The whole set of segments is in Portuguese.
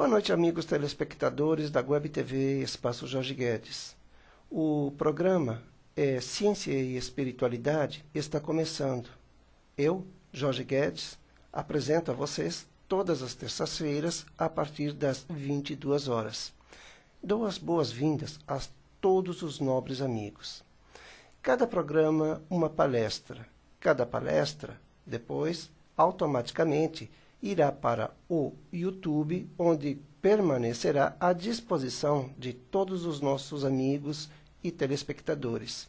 Boa noite, amigos telespectadores da Web TV Espaço Jorge Guedes. O programa Ciência e Espiritualidade está começando. Eu, Jorge Guedes, apresento a vocês todas as terças-feiras a partir das 22 horas. Dou as boas-vindas a todos os nobres amigos. Cada programa, uma palestra. Cada palestra, depois, automaticamente, irá para o YouTube, onde permanecerá à disposição de todos os nossos amigos e telespectadores.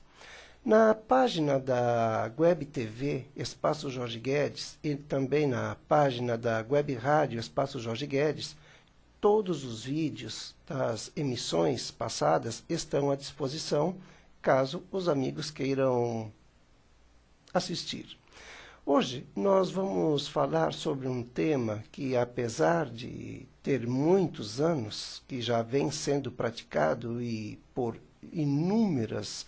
Na página da Web TV Espaço Jorge Guedes e também na página da Web Rádio Espaço Jorge Guedes, todos os vídeos das emissões passadas estão à disposição, caso os amigos queiram assistir. Hoje nós vamos falar sobre um tema que, apesar de ter muitos anos, que já vem sendo praticado e por inúmeros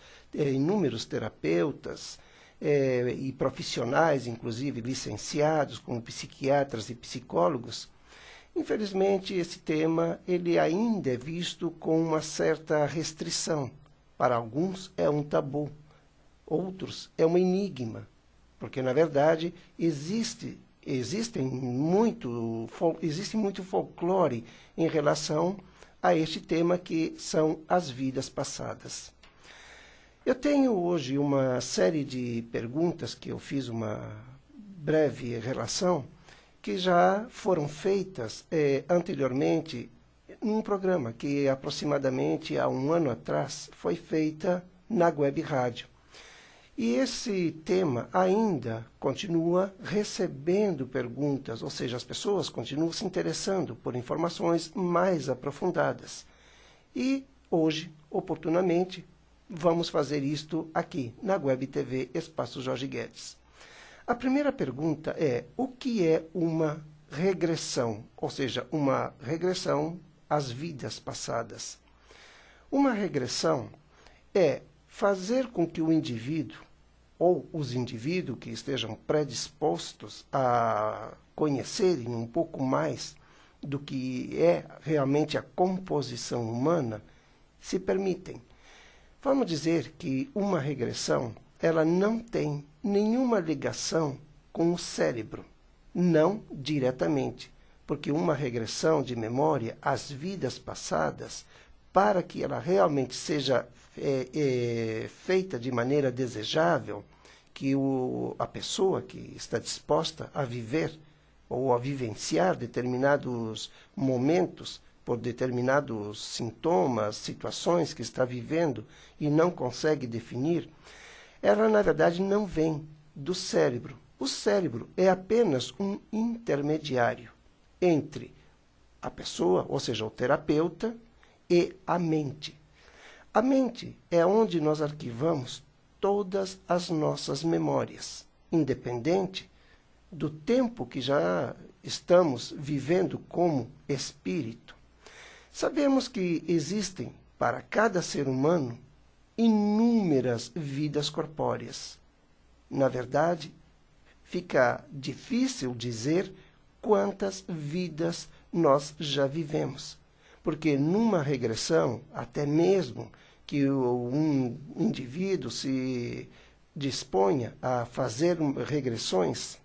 terapeutas e profissionais, inclusive licenciados como psiquiatras e psicólogos, infelizmente esse tema ele ainda é visto com uma certa restrição. Para alguns é um tabu, outros é um enigma. Porque, na verdade, existe muito folclore em relação a este tema que são as vidas passadas. Eu tenho hoje uma série de perguntas que eu fiz uma breve relação, que já foram feitas anteriormente num programa que aproximadamente há um ano atrás foi feita na Web Rádio. E esse tema ainda continua recebendo perguntas, ou seja, as pessoas continuam se interessando por informações mais aprofundadas. E hoje, oportunamente, vamos fazer isto aqui, na Web TV Espaço Jorge Guedes. A primeira pergunta é: o que é uma regressão? Ou seja, uma regressão às vidas passadas. Uma regressão é fazer com que o indivíduo ou os indivíduos que estejam predispostos a conhecerem um pouco mais do que é realmente a composição humana, se permitem. Vamos dizer que uma regressão, ela não tem nenhuma ligação com o cérebro, não diretamente, porque uma regressão de memória às vidas passadas, para que ela realmente seja feita de maneira desejável, que a pessoa que está disposta a viver ou a vivenciar determinados momentos por determinados sintomas, situações que está vivendo e não consegue definir, ela na verdade não vem do cérebro. O cérebro é apenas um intermediário entre a pessoa, ou seja, o terapeuta, e a mente. A mente é onde nós arquivamos todas as nossas memórias, independente do tempo que já estamos vivendo como espírito. Sabemos que existem, para cada ser humano, inúmeras vidas corpóreas. Na verdade, fica difícil dizer quantas vidas nós já vivemos. Porque numa regressão, até mesmo que um indivíduo se disponha a fazer regressões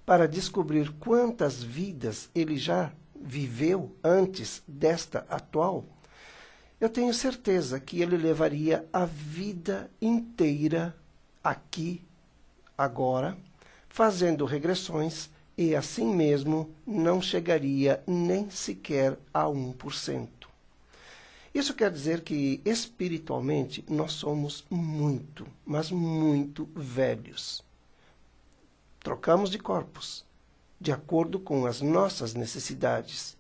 para descobrir quantas vidas ele já viveu antes desta atual, eu tenho certeza que ele levaria a vida inteira aqui, agora, fazendo regressões, e assim mesmo não chegaria nem sequer a 1%. Isso quer dizer que, espiritualmente, nós somos muito, mas muito velhos. Trocamos de corpos, de acordo com as nossas necessidades.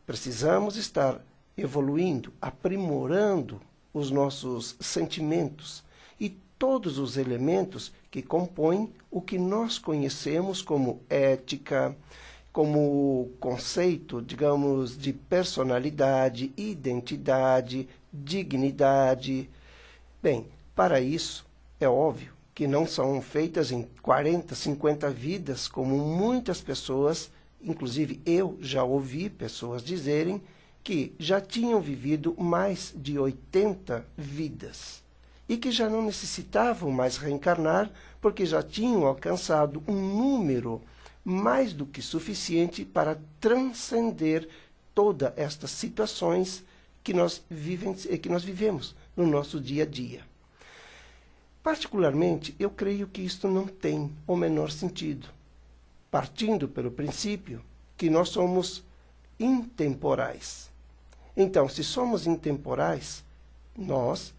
Precisamos estar evoluindo, aprimorando os nossos sentimentos e todos os elementos que compõem o que nós conhecemos como ética, como conceito, digamos, de personalidade, identidade, dignidade. Bem, para isso, é óbvio que não são feitas em 40, 50 vidas, como muitas pessoas inclusive eu já ouvi pessoas dizerem que já tinham vivido mais de 80 vidas e que já não necessitavam mais reencarnar porque já tinham alcançado um número mais do que suficiente para transcender todas estas situações que nós vivemos no nosso dia a dia. Particularmente, eu creio que isto não tem o menor sentido, partindo pelo princípio que nós somos intemporais. Então, se somos intemporais, nós,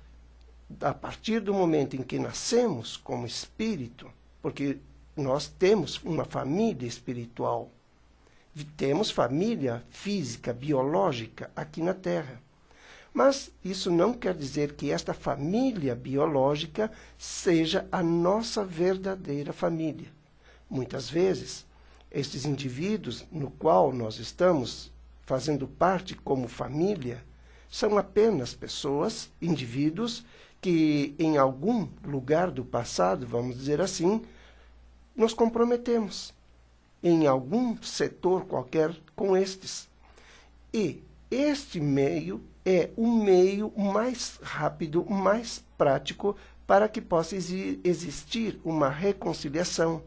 a partir do momento em que nascemos como espírito, porque nós temos uma família espiritual, temos família física, biológica aqui na Terra. Mas isso não quer dizer que esta família biológica seja a nossa verdadeira família. Muitas vezes, estes indivíduos no qual nós estamos fazendo parte como família, são apenas pessoas, indivíduos, que em algum lugar do passado, vamos dizer assim, nos comprometemos em algum setor qualquer com estes. E este meio é o meio mais rápido, mais prático, para que possa existir uma reconciliação,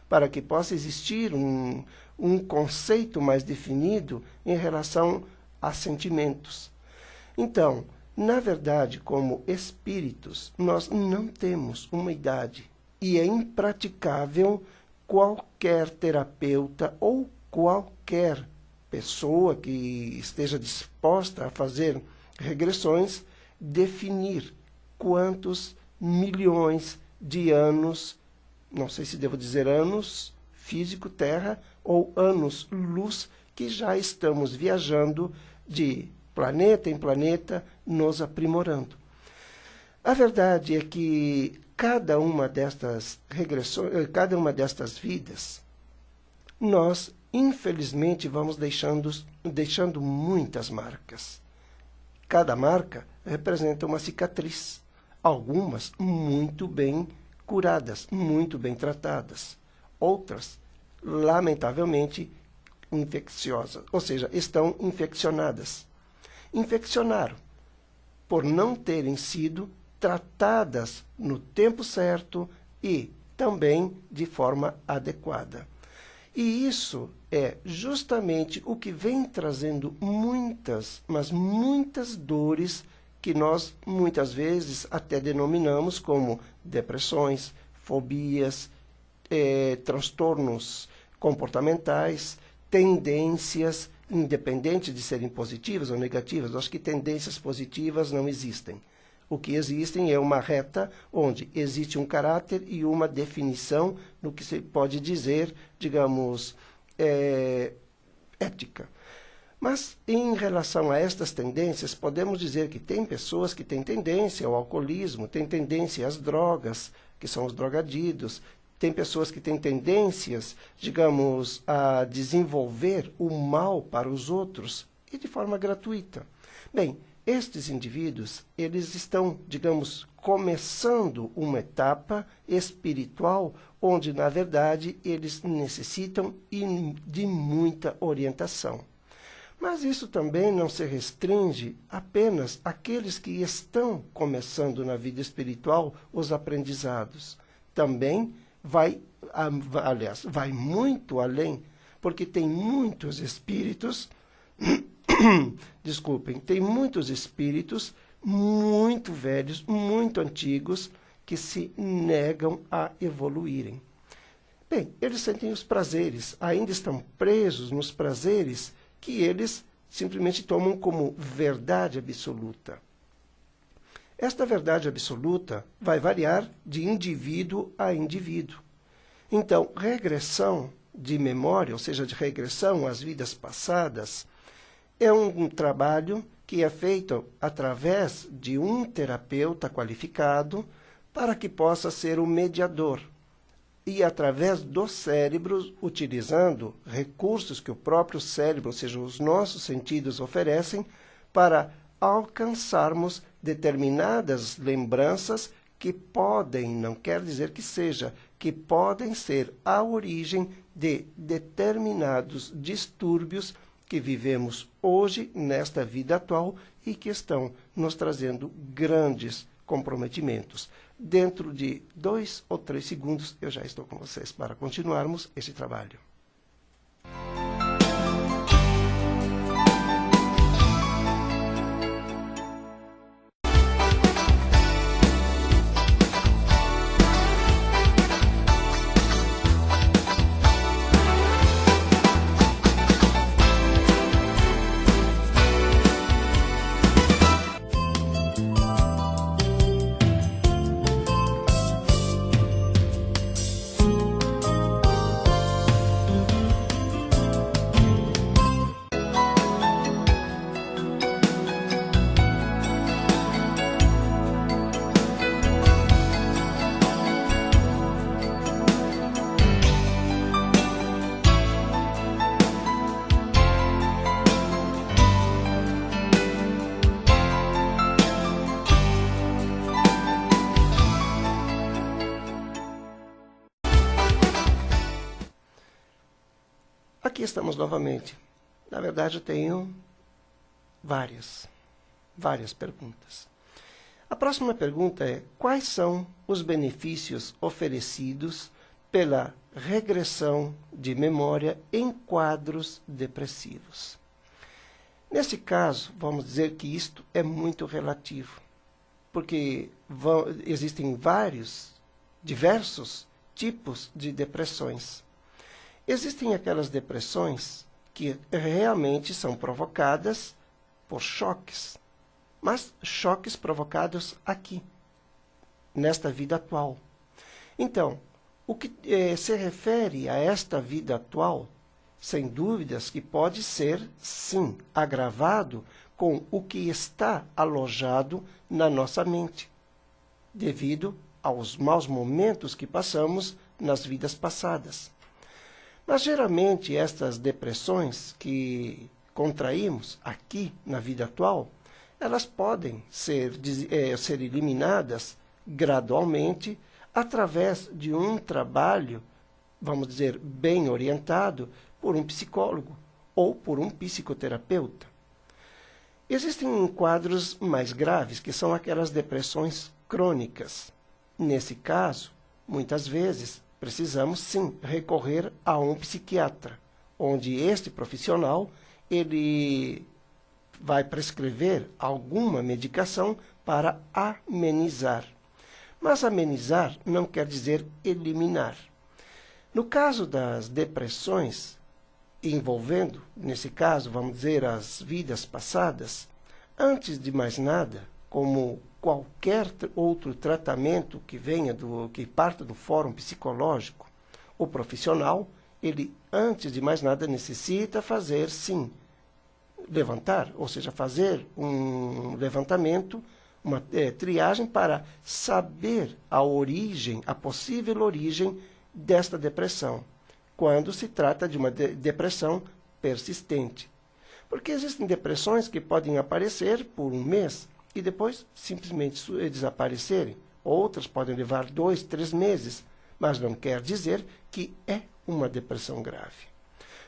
para que possa existir um conceito mais definido em relação a sentimentos. Então, na verdade, como espíritos, nós não temos uma idade e é impraticável qualquer terapeuta ou qualquer pessoa que esteja disposta a fazer regressões definir quantos milhões de anos, não sei se devo dizer anos físico terra ou anos luz, que já estamos viajando de planeta em planeta, nos aprimorando. A verdade é que cada uma destas regressões, cada uma destas vidas, nós, infelizmente, vamos deixando muitas marcas. Cada marca representa uma cicatriz, algumas muito bem curadas, muito bem tratadas, outras, lamentavelmente, infecciosas, ou seja, estão infeccionadas. Infeccionaram por não terem sido tratadas no tempo certo e também de forma adequada. E isso é justamente o que vem trazendo muitas, mas muitas dores que nós muitas vezes até denominamos como depressões, fobias, transtornos comportamentais, tendências, independente de serem positivas ou negativas. Acho que tendências positivas não existem. O que existem é uma reta onde existe um caráter e uma definição no que se pode dizer, digamos, ética. Mas, em relação a estas tendências, podemos dizer que tem pessoas que têm tendência ao alcoolismo, têm tendência às drogas, que são os drogaditos, tem pessoas que têm tendências, digamos, a desenvolver o mal para os outros e de forma gratuita. Bem, estes indivíduos, eles estão, digamos, começando uma etapa espiritual onde, na verdade, eles necessitam de muita orientação. Mas isso também não se restringe apenas àqueles que estão começando na vida espiritual os aprendizados. Também vai muito além, porque tem muitos espíritos, desculpem, tem muitos espíritos muito velhos, muito antigos, que se negam a evoluírem. Bem, eles sentem os prazeres, ainda estão presos nos prazeres que eles simplesmente tomam como verdade absoluta. Esta verdade absoluta vai variar de indivíduo a indivíduo. Então, regressão de memória, ou seja, de regressão às vidas passadas, é um trabalho que é feito através de um terapeuta qualificado para que possa ser o mediador. E através do cérebro, utilizando recursos que o próprio cérebro, ou seja, os nossos sentidos oferecem, para alcançarmos determinadas lembranças que podem, não quer dizer que seja, que podem ser a origem de determinados distúrbios que vivemos hoje nesta vida atual e que estão nos trazendo grandes comprometimentos. Dentro de 2 ou 3 segundos eu já estou com vocês para continuarmos esse trabalho. Aqui estamos novamente. Na verdade, eu tenho várias perguntas. A próxima pergunta é: quais são os benefícios oferecidos pela regressão de memória em quadros depressivos? Nesse caso, vamos dizer que isto é muito relativo, porque existem diversos tipos de depressões. Existem aquelas depressões que realmente são provocadas por choques, mas choques provocados aqui, nesta vida atual. Então, o que se refere a esta vida atual, sem dúvidas que pode ser, sim, agravado com o que está alojado na nossa mente, devido aos maus momentos que passamos nas vidas passadas. Mas, geralmente, estas depressões que contraímos aqui na vida atual, elas podem ser eliminadas gradualmente através de um trabalho, vamos dizer, bem orientado por um psicólogo ou por um psicoterapeuta. Existem quadros mais graves, que são aquelas depressões crônicas. Nesse caso, muitas vezes, precisamos, sim, recorrer a um psiquiatra, onde este profissional ele vai prescrever alguma medicação para amenizar. Mas amenizar não quer dizer eliminar. No caso das depressões, envolvendo, nesse caso, vamos dizer, as vidas passadas, antes de mais nada, como qualquer outro tratamento que parta do fórum psicológico, o profissional, ele, antes de mais nada, necessita fazer, sim, levantar, ou seja, fazer um levantamento, uma triagem para saber a origem, a possível origem desta depressão, quando se trata de uma depressão persistente. Porque existem depressões que podem aparecer por um mês, e depois simplesmente desaparecerem. Outras podem levar 2, 3 meses, mas não quer dizer que é uma depressão grave.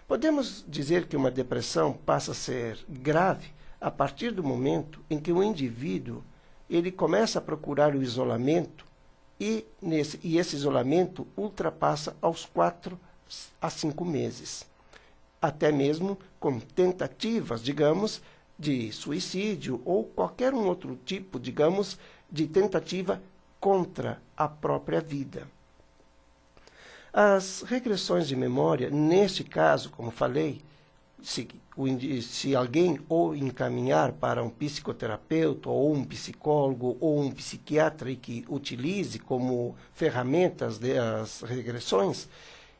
Podemos dizer que uma depressão passa a ser grave a partir do momento em que o indivíduo ele começa a procurar o isolamento e esse isolamento ultrapassa aos 4 a 5 meses. Até mesmo com tentativas, digamos, de suicídio ou qualquer um outro tipo, digamos, de tentativa contra a própria vida. As regressões de memória, neste caso, como falei, se alguém ou encaminhar para um psicoterapeuta ou um psicólogo ou um psiquiatra e que utilize como ferramentas das regressões,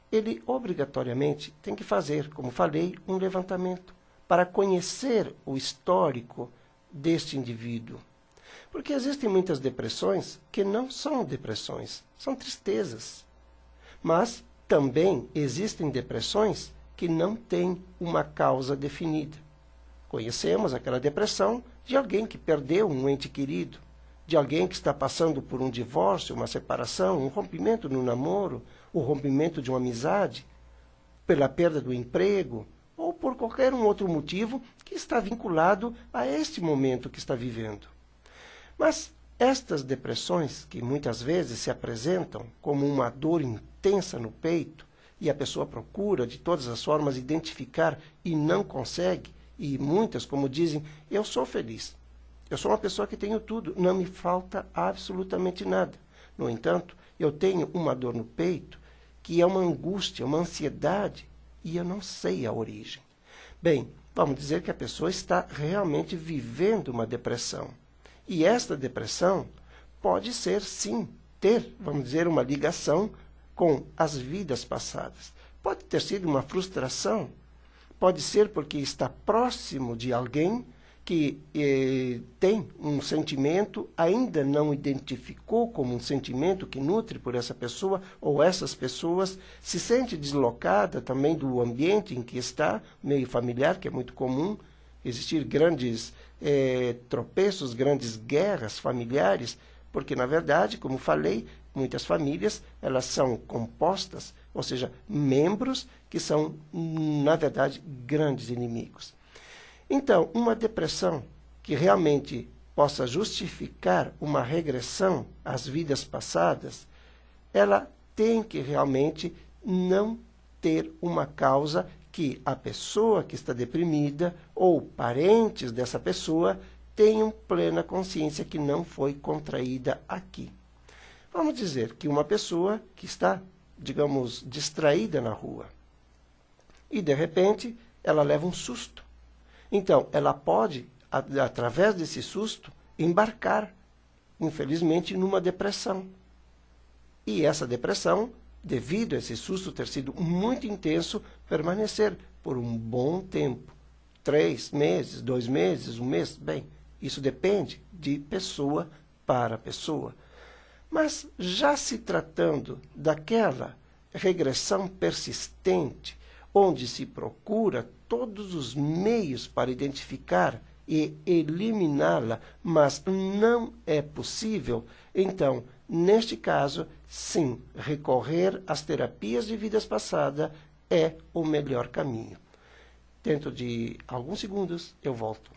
ele obrigatoriamente tem que fazer, como falei, um levantamento para conhecer o histórico deste indivíduo. Porque existem muitas depressões que não são depressões, são tristezas. Mas também existem depressões que não têm uma causa definida. Conhecemos aquela depressão de alguém que perdeu um ente querido, de alguém que está passando por um divórcio, uma separação, um rompimento no namoro, o rompimento de uma amizade, pela perda do emprego, ou por qualquer um outro motivo que está vinculado a este momento que está vivendo. Mas estas depressões, que muitas vezes se apresentam como uma dor intensa no peito, e a pessoa procura de todas as formas identificar e não consegue, e muitas, como dizem, eu sou feliz, eu sou uma pessoa que tenho tudo, não me falta absolutamente nada. No entanto, eu tenho uma dor no peito que é uma angústia, uma ansiedade, e eu não sei a origem. Bem, vamos dizer que a pessoa está realmente vivendo uma depressão. E esta depressão pode ser, sim, ter, vamos dizer, uma ligação com as vidas passadas. Pode ter sido uma frustração, pode ser porque está próximo de alguém que tem um sentimento, ainda não identificou como um sentimento que nutre por essa pessoa, ou essas pessoas se sente deslocada também do ambiente em que está, meio familiar, que é muito comum, existir grandes tropeços, grandes guerras familiares, porque, na verdade, como falei, muitas famílias elas são compostas, ou seja, membros que são, na verdade, grandes inimigos. Então, uma depressão que realmente possa justificar uma regressão às vidas passadas, ela tem que realmente não ter uma causa que a pessoa que está deprimida ou parentes dessa pessoa tenham plena consciência que não foi contraída aqui. Vamos dizer que uma pessoa que está, digamos, distraída na rua e, de repente, ela leva um susto. Então, ela pode, através desse susto, embarcar, infelizmente, numa depressão. E essa depressão, devido a esse susto ter sido muito intenso, permanecer por um bom tempo. 3 meses, 2 meses, 1 mês, bem, isso depende de pessoa para pessoa. Mas já se tratando daquela regressão persistente, onde se procura todos os meios para identificar e eliminá-la, mas não é possível, então, neste caso, sim, recorrer às terapias de vidas passadas é o melhor caminho. Dentro de alguns segundos, eu volto.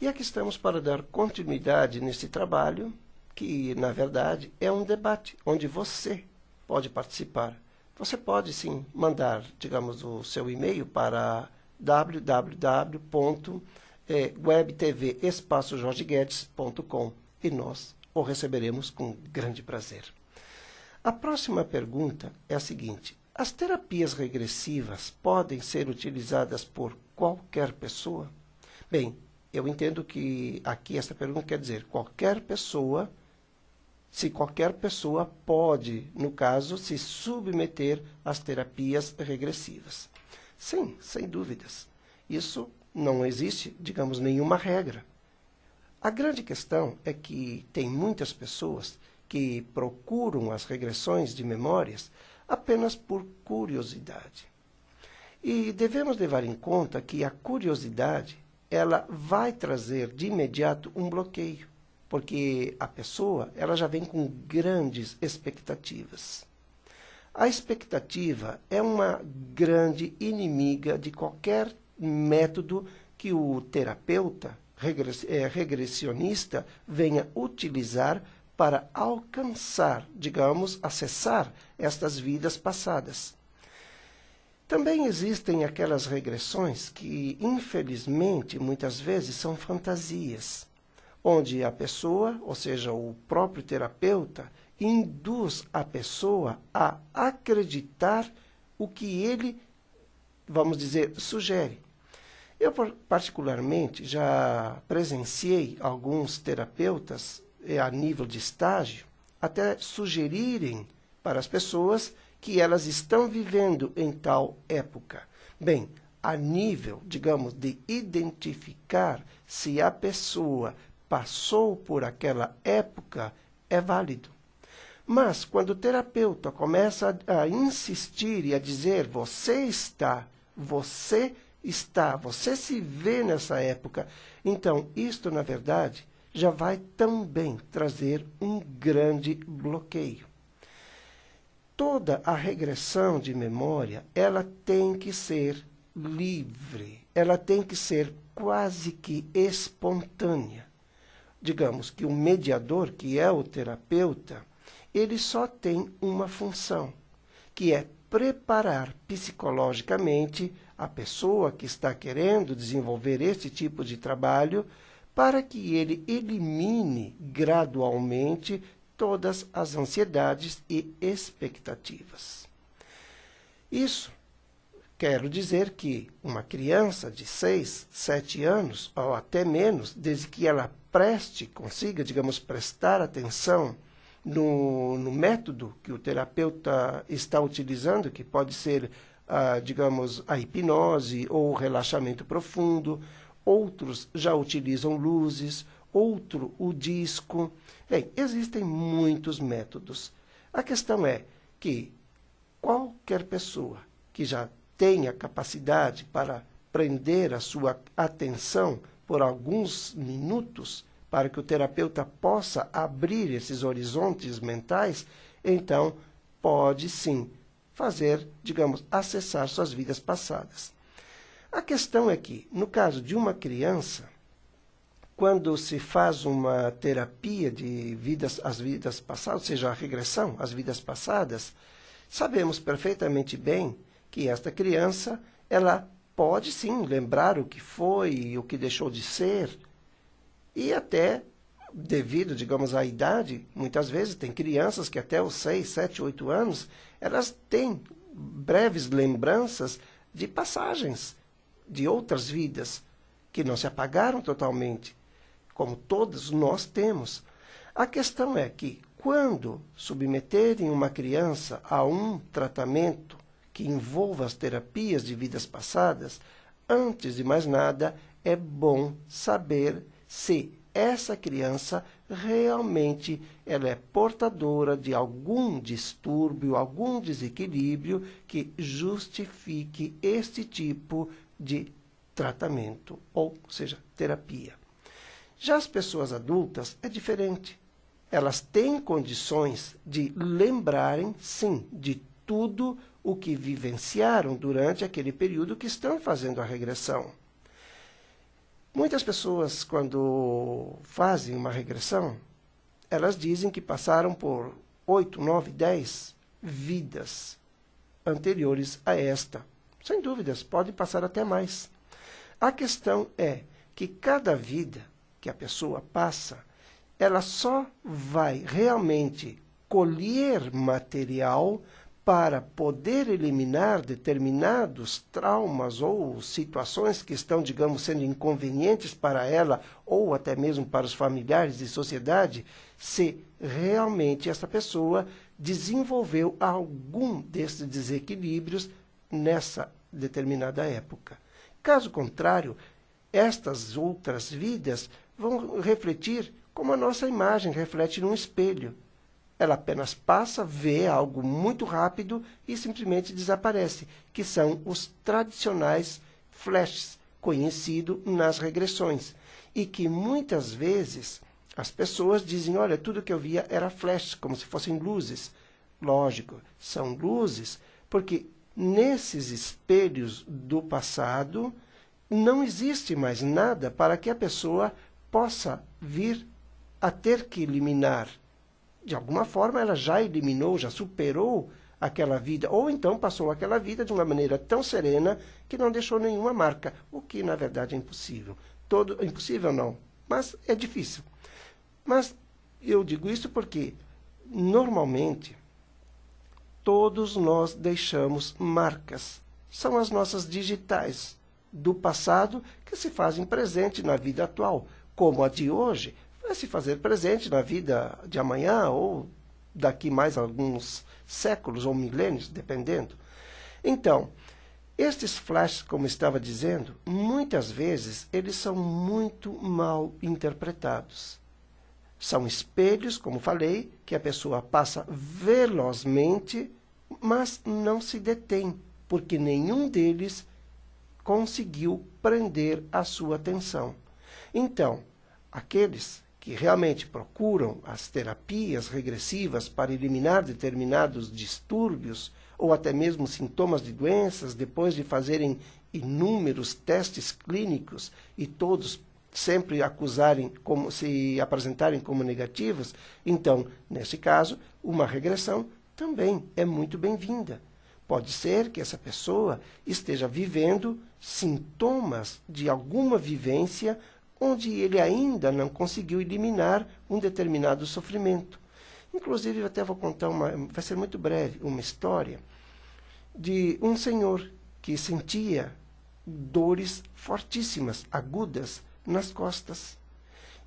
E aqui estamos para dar continuidade nesse trabalho, que, na verdade, é um debate, onde você pode participar. Você pode, sim, mandar, digamos, o seu e-mail para www.webtvespaçojorgeguedes.com e nós o receberemos com grande prazer. A próxima pergunta é a seguinte: as terapias regressivas podem ser utilizadas por qualquer pessoa? Bem, eu entendo que aqui essa pergunta quer dizer qualquer pessoa, se qualquer pessoa pode, no caso, se submeter às terapias regressivas. Sim, sem dúvidas. Isso não existe, digamos, nenhuma regra. A grande questão é que tem muitas pessoas que procuram as regressões de memórias apenas por curiosidade. E devemos levar em conta que a curiosidade ela vai trazer de imediato um bloqueio, porque a pessoa ela já vem com grandes expectativas. A expectativa é uma grande inimiga de qualquer método que o terapeuta regressionista venha utilizar para alcançar, digamos, acessar estas vidas passadas. Também existem aquelas regressões que, infelizmente, muitas vezes são fantasias, onde a pessoa, ou seja, o próprio terapeuta, induz a pessoa a acreditar o que ele, vamos dizer, sugere. Eu, particularmente, já presenciei alguns terapeutas, a nível de estágio, até sugerirem para as pessoas que elas estão vivendo em tal época. Bem, a nível, digamos, de identificar se a pessoa passou por aquela época, é válido. Mas, quando o terapeuta começa a insistir e a dizer você se vê nessa época, então isto, na verdade, já vai também trazer um grande bloqueio. Toda a regressão de memória, ela tem que ser livre, ela tem que ser quase que espontânea. Digamos que o mediador, que é o terapeuta, ele só tem uma função, que é preparar psicologicamente a pessoa que está querendo desenvolver este tipo de trabalho para que ele elimine gradualmente todas as ansiedades e expectativas. Isso quero dizer que uma criança de 6, 7 anos, ou até menos, desde que ela consiga, digamos, prestar atenção no método que o terapeuta está utilizando, que pode ser, digamos, a hipnose ou o relaxamento profundo. Outros já utilizam luzes, outro o disco. Bem, existem muitos métodos. A questão é que qualquer pessoa que já tenha capacidade para prender a sua atenção por alguns minutos, para que o terapeuta possa abrir esses horizontes mentais, então pode sim fazer, digamos, acessar suas vidas passadas. A questão é que, no caso de uma criança, quando se faz uma terapia de as vidas passadas, ou seja, a regressão às vidas passadas, sabemos perfeitamente bem que esta criança, ela pode sim lembrar o que foi e o que deixou de ser, e até, devido, digamos, à idade, muitas vezes tem crianças que até os 6, 7, 8 anos, elas têm breves lembranças de passagens de outras vidas que não se apagaram totalmente, como todos nós temos. A questão é que, quando submeterem uma criança a um tratamento que envolva as terapias de vidas passadas, antes de mais nada, é bom saber se essa criança realmente ela é portadora de algum distúrbio, algum desequilíbrio que justifique este tipo de tratamento, ou seja, terapia. Já as pessoas adultas é diferente. Elas têm condições de lembrarem, sim, de tudo o que vivenciaram durante aquele período que estão fazendo a regressão. Muitas pessoas, quando fazem uma regressão, elas dizem que passaram por 8, 9, 10 vidas anteriores a esta. Sem dúvidas, pode passar até mais. A questão é que cada vida que a pessoa passa, ela só vai realmente colher material para poder eliminar determinados traumas ou situações que estão, digamos, sendo inconvenientes para ela ou até mesmo para os familiares e sociedade, se realmente essa pessoa desenvolveu algum desses desequilíbrios nessa determinada época. Caso contrário, estas outras vidas vão refletir como a nossa imagem reflete num espelho. Ela apenas passa, vê algo muito rápido e simplesmente desaparece, que são os tradicionais flashes, conhecidos nas regressões. E que muitas vezes as pessoas dizem, olha, tudo que eu via era flash, como se fossem luzes. Lógico, são luzes, porque nesses espelhos do passado não existe mais nada para que a pessoa possa vir a ter que eliminar. de alguma forma ela já eliminou, já superou aquela vida, ou então passou aquela vida de uma maneira tão serena que não deixou nenhuma marca, o que na verdade é impossível. Impossível não, mas é difícil. Mas eu digo isso porque, normalmente, todos nós deixamos marcas. São as nossas digitais do passado que se fazem presente na vida atual, como a de hoje vai se fazer presente na vida de amanhã ou daqui mais alguns séculos ou milênios, dependendo. Então, estes flashes, como estava dizendo, muitas vezes eles são muito mal interpretados. São espelhos, como falei, que a pessoa passa velozmente, mas não se detém, porque nenhum deles conseguiu prender a sua atenção. Então, aqueles que realmente procuram as terapias regressivas para eliminar determinados distúrbios ou até mesmo sintomas de doenças, depois de fazerem inúmeros testes clínicos e todos sempre se apresentarem como negativos, então, nesse caso, uma regressão também é muito bem-vinda. Pode ser que essa pessoa esteja vivendo sintomas de alguma vivência onde ele ainda não conseguiu eliminar um determinado sofrimento. Inclusive, eu até vou contar vai ser muito breve, uma história de um senhor que sentia dores fortíssimas, agudas, nas costas.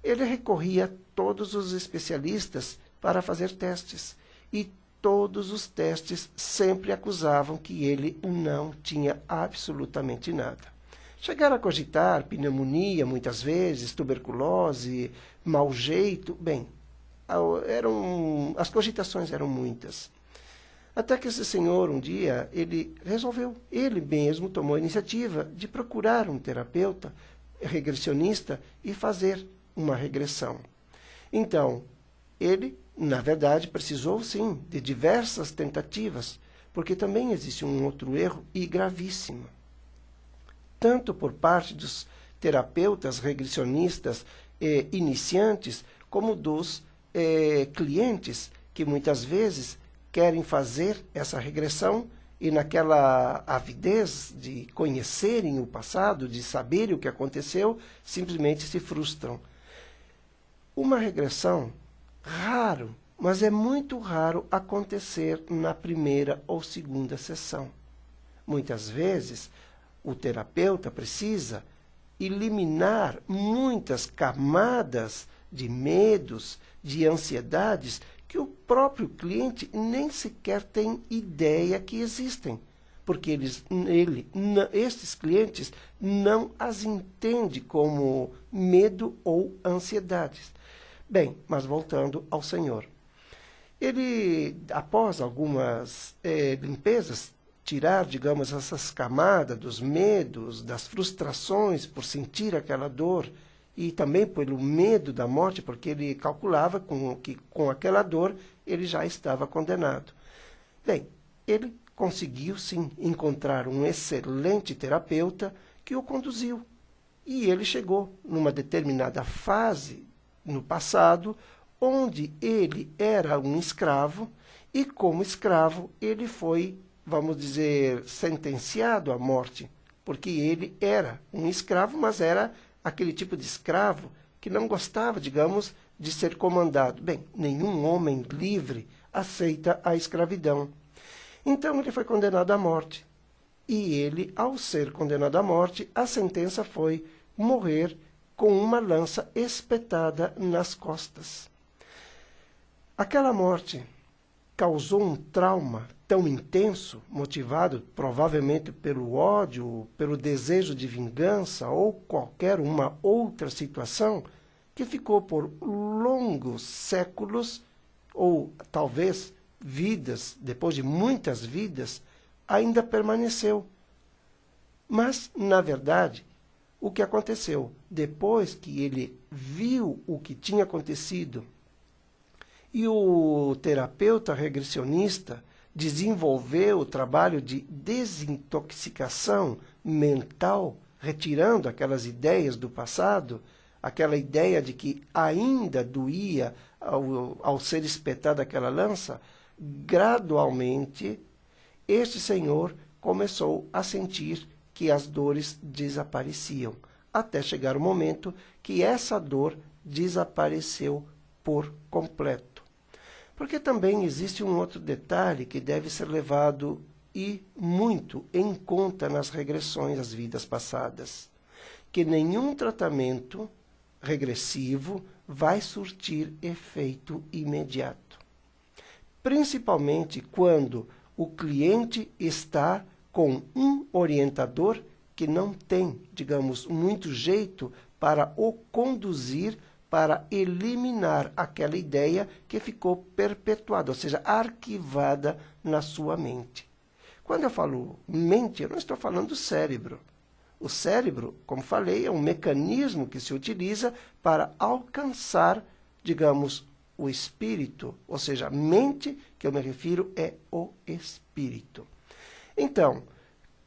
Ele recorria a todos os especialistas para fazer testes, e todos os testes sempre acusavam que ele não tinha absolutamente nada. Chegaram a cogitar pneumonia, muitas vezes, tuberculose, mau jeito. Bem, as cogitações eram muitas. Até que esse senhor, um dia, ele mesmo tomou a iniciativa de procurar um terapeuta regressionista e fazer uma regressão. Então, ele, na verdade, precisou, sim, de diversas tentativas, porque também existe um outro erro e gravíssimo. Tanto por parte dos terapeutas regressionistas iniciantes, como dos clientes que muitas vezes querem fazer essa regressão e naquela avidez de conhecerem o passado, de saberem o que aconteceu, simplesmente se frustram. Uma regressão, raro, mas é muito raro acontecer na primeira ou segunda sessão. Muitas vezes, o terapeuta precisa eliminar muitas camadas de medos, de ansiedades, que o próprio cliente nem sequer tem ideia que existem, porque estes clientes não as entendem como medo ou ansiedades. Bem, mas voltando ao Senhor. Ele, após algumas limpezas, tirar, digamos, essas camadas dos medos, das frustrações por sentir aquela dor, e também pelo medo da morte, porque ele calculava que com aquela dor ele já estava condenado. Bem, ele conseguiu sim encontrar um excelente terapeuta que o conduziu. E ele chegou numa determinada fase no passado, onde ele era um escravo, e como escravo ele foi, vamos dizer, sentenciado à morte, porque ele era um escravo, mas era aquele tipo de escravo que não gostava, digamos, de ser comandado. Bem, nenhum homem livre aceita a escravidão. Então ele foi condenado à morte. E ele, ao ser condenado à morte, a sentença foi morrer com uma lança espetada nas costas. Aquela morte causou um trauma tão intenso, motivado provavelmente pelo ódio, pelo desejo de vingança ou qualquer uma outra situação, que ficou por longos séculos, ou talvez vidas, depois de muitas vidas, ainda permaneceu. Mas, na verdade, o que aconteceu? Depois que ele viu o que tinha acontecido e o terapeuta regressionista desenvolveu o trabalho de desintoxicação mental, retirando aquelas ideias do passado, aquela ideia de que ainda doía ao ser espetada aquela lança, gradualmente este senhor começou a sentir que as dores desapareciam, até chegar o momento que essa dor desapareceu por completo. Porque também existe um outro detalhe que deve ser levado e muito em conta nas regressões às vidas passadas, que nenhum tratamento regressivo vai surtir efeito imediato. Principalmente quando o cliente está com um orientador que não tem, digamos, muito jeito para o conduzir, para eliminar aquela ideia que ficou perpetuada, ou seja, arquivada na sua mente. Quando eu falo mente, eu não estou falando do cérebro. O cérebro, como falei, é um mecanismo que se utiliza para alcançar, digamos, o espírito, ou seja, a mente que eu me refiro é o espírito. Então,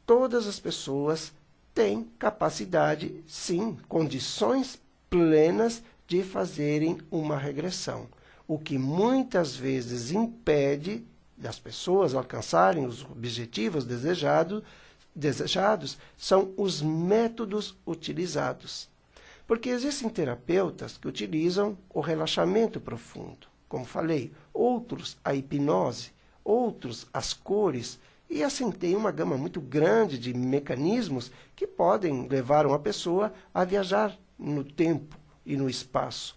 todas as pessoas têm capacidade, sim, condições plenas de fazerem uma regressão. O que muitas vezes impede das pessoas alcançarem os objetivos desejados são os métodos utilizados. Porque existem terapeutas que utilizam o relaxamento profundo, como falei, outros a hipnose, outros as cores, e assim tem uma gama muito grande de mecanismos que podem levar uma pessoa a viajar no tempo e no espaço.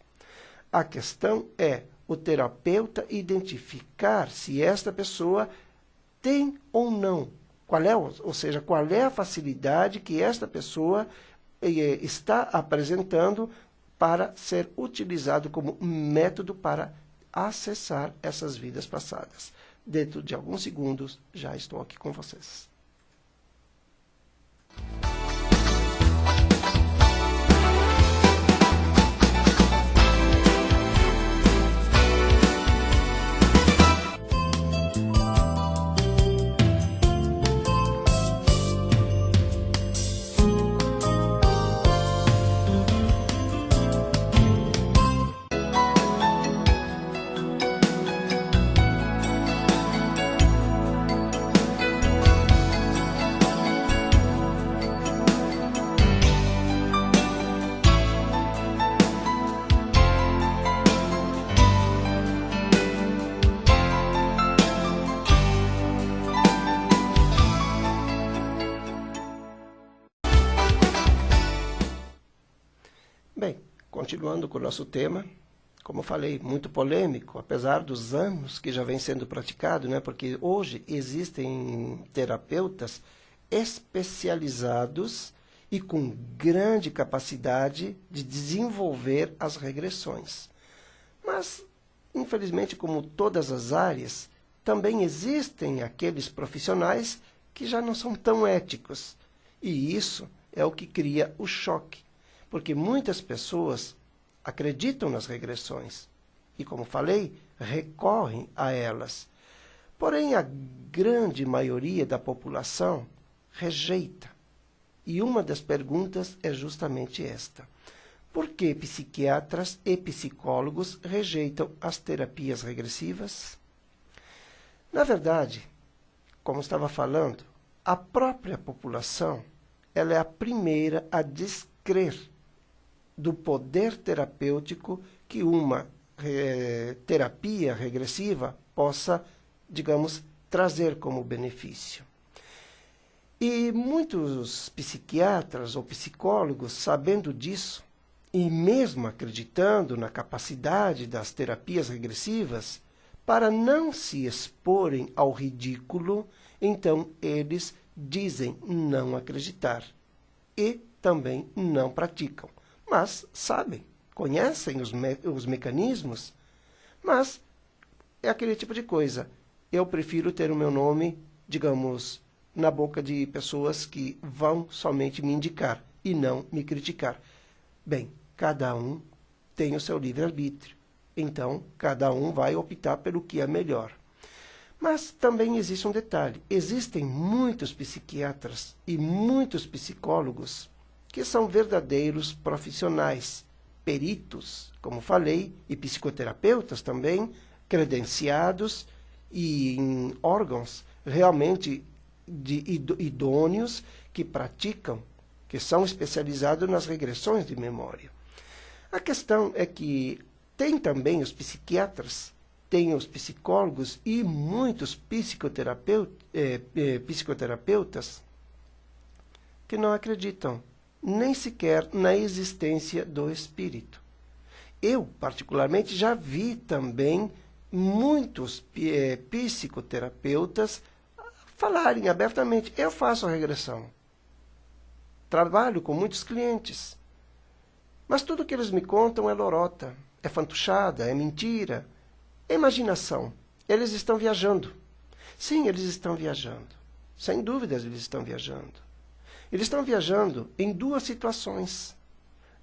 A questão é o terapeuta identificar se esta pessoa tem ou não, ou seja, qual é a facilidade que esta pessoa está apresentando para ser utilizado como método para acessar essas vidas passadas. Dentro de alguns segundos, já estou aqui com vocês. Bem, continuando com o nosso tema, como eu falei, muito polêmico, apesar dos anos que já vem sendo praticado, né? Porque hoje existem terapeutas especializados e com grande capacidade de desenvolver as regressões. Mas, infelizmente, como todas as áreas, também existem aqueles profissionais que já não são tão éticos. E isso é o que cria o choque. Porque muitas pessoas acreditam nas regressões e, como falei, recorrem a elas. Porém, a grande maioria da população rejeita. E uma das perguntas é justamente esta. Por que psiquiatras e psicólogos rejeitam as terapias regressivas? Na verdade, como estava falando, a própria população ela é a primeira a descrer do poder terapêutico que uma terapia regressiva possa, digamos, trazer como benefício. E muitos psiquiatras ou psicólogos, sabendo disso, e mesmo acreditando na capacidade das terapias regressivas, para não se exporem ao ridículo, então eles dizem não acreditar e também não praticam. Mas sabem, conhecem os mecanismos, mas é aquele tipo de coisa. Eu prefiro ter o meu nome, digamos, na boca de pessoas que vão somente me indicar e não me criticar. Bem, cada um tem o seu livre-arbítrio, então cada um vai optar pelo que é melhor. Mas também existe um detalhe, existem muitos psiquiatras e muitos psicólogos que são verdadeiros profissionais peritos, como falei, e psicoterapeutas também, credenciados e em órgãos realmente idôneos que praticam, que são especializados nas regressões de memória. A questão é que tem também os psiquiatras, tem os psicólogos e muitos psicoterapeutas que não acreditam nem sequer na existência do espírito. Eu, particularmente, já vi também muitos psicoterapeutas falarem abertamente: eu faço regressão, trabalho com muitos clientes, mas tudo que eles me contam é lorota, é fantochada, é mentira, é imaginação. Eles estão viajando. Sim, eles estão viajando. Sem dúvidas, eles estão viajando. Eles estão viajando em duas situações.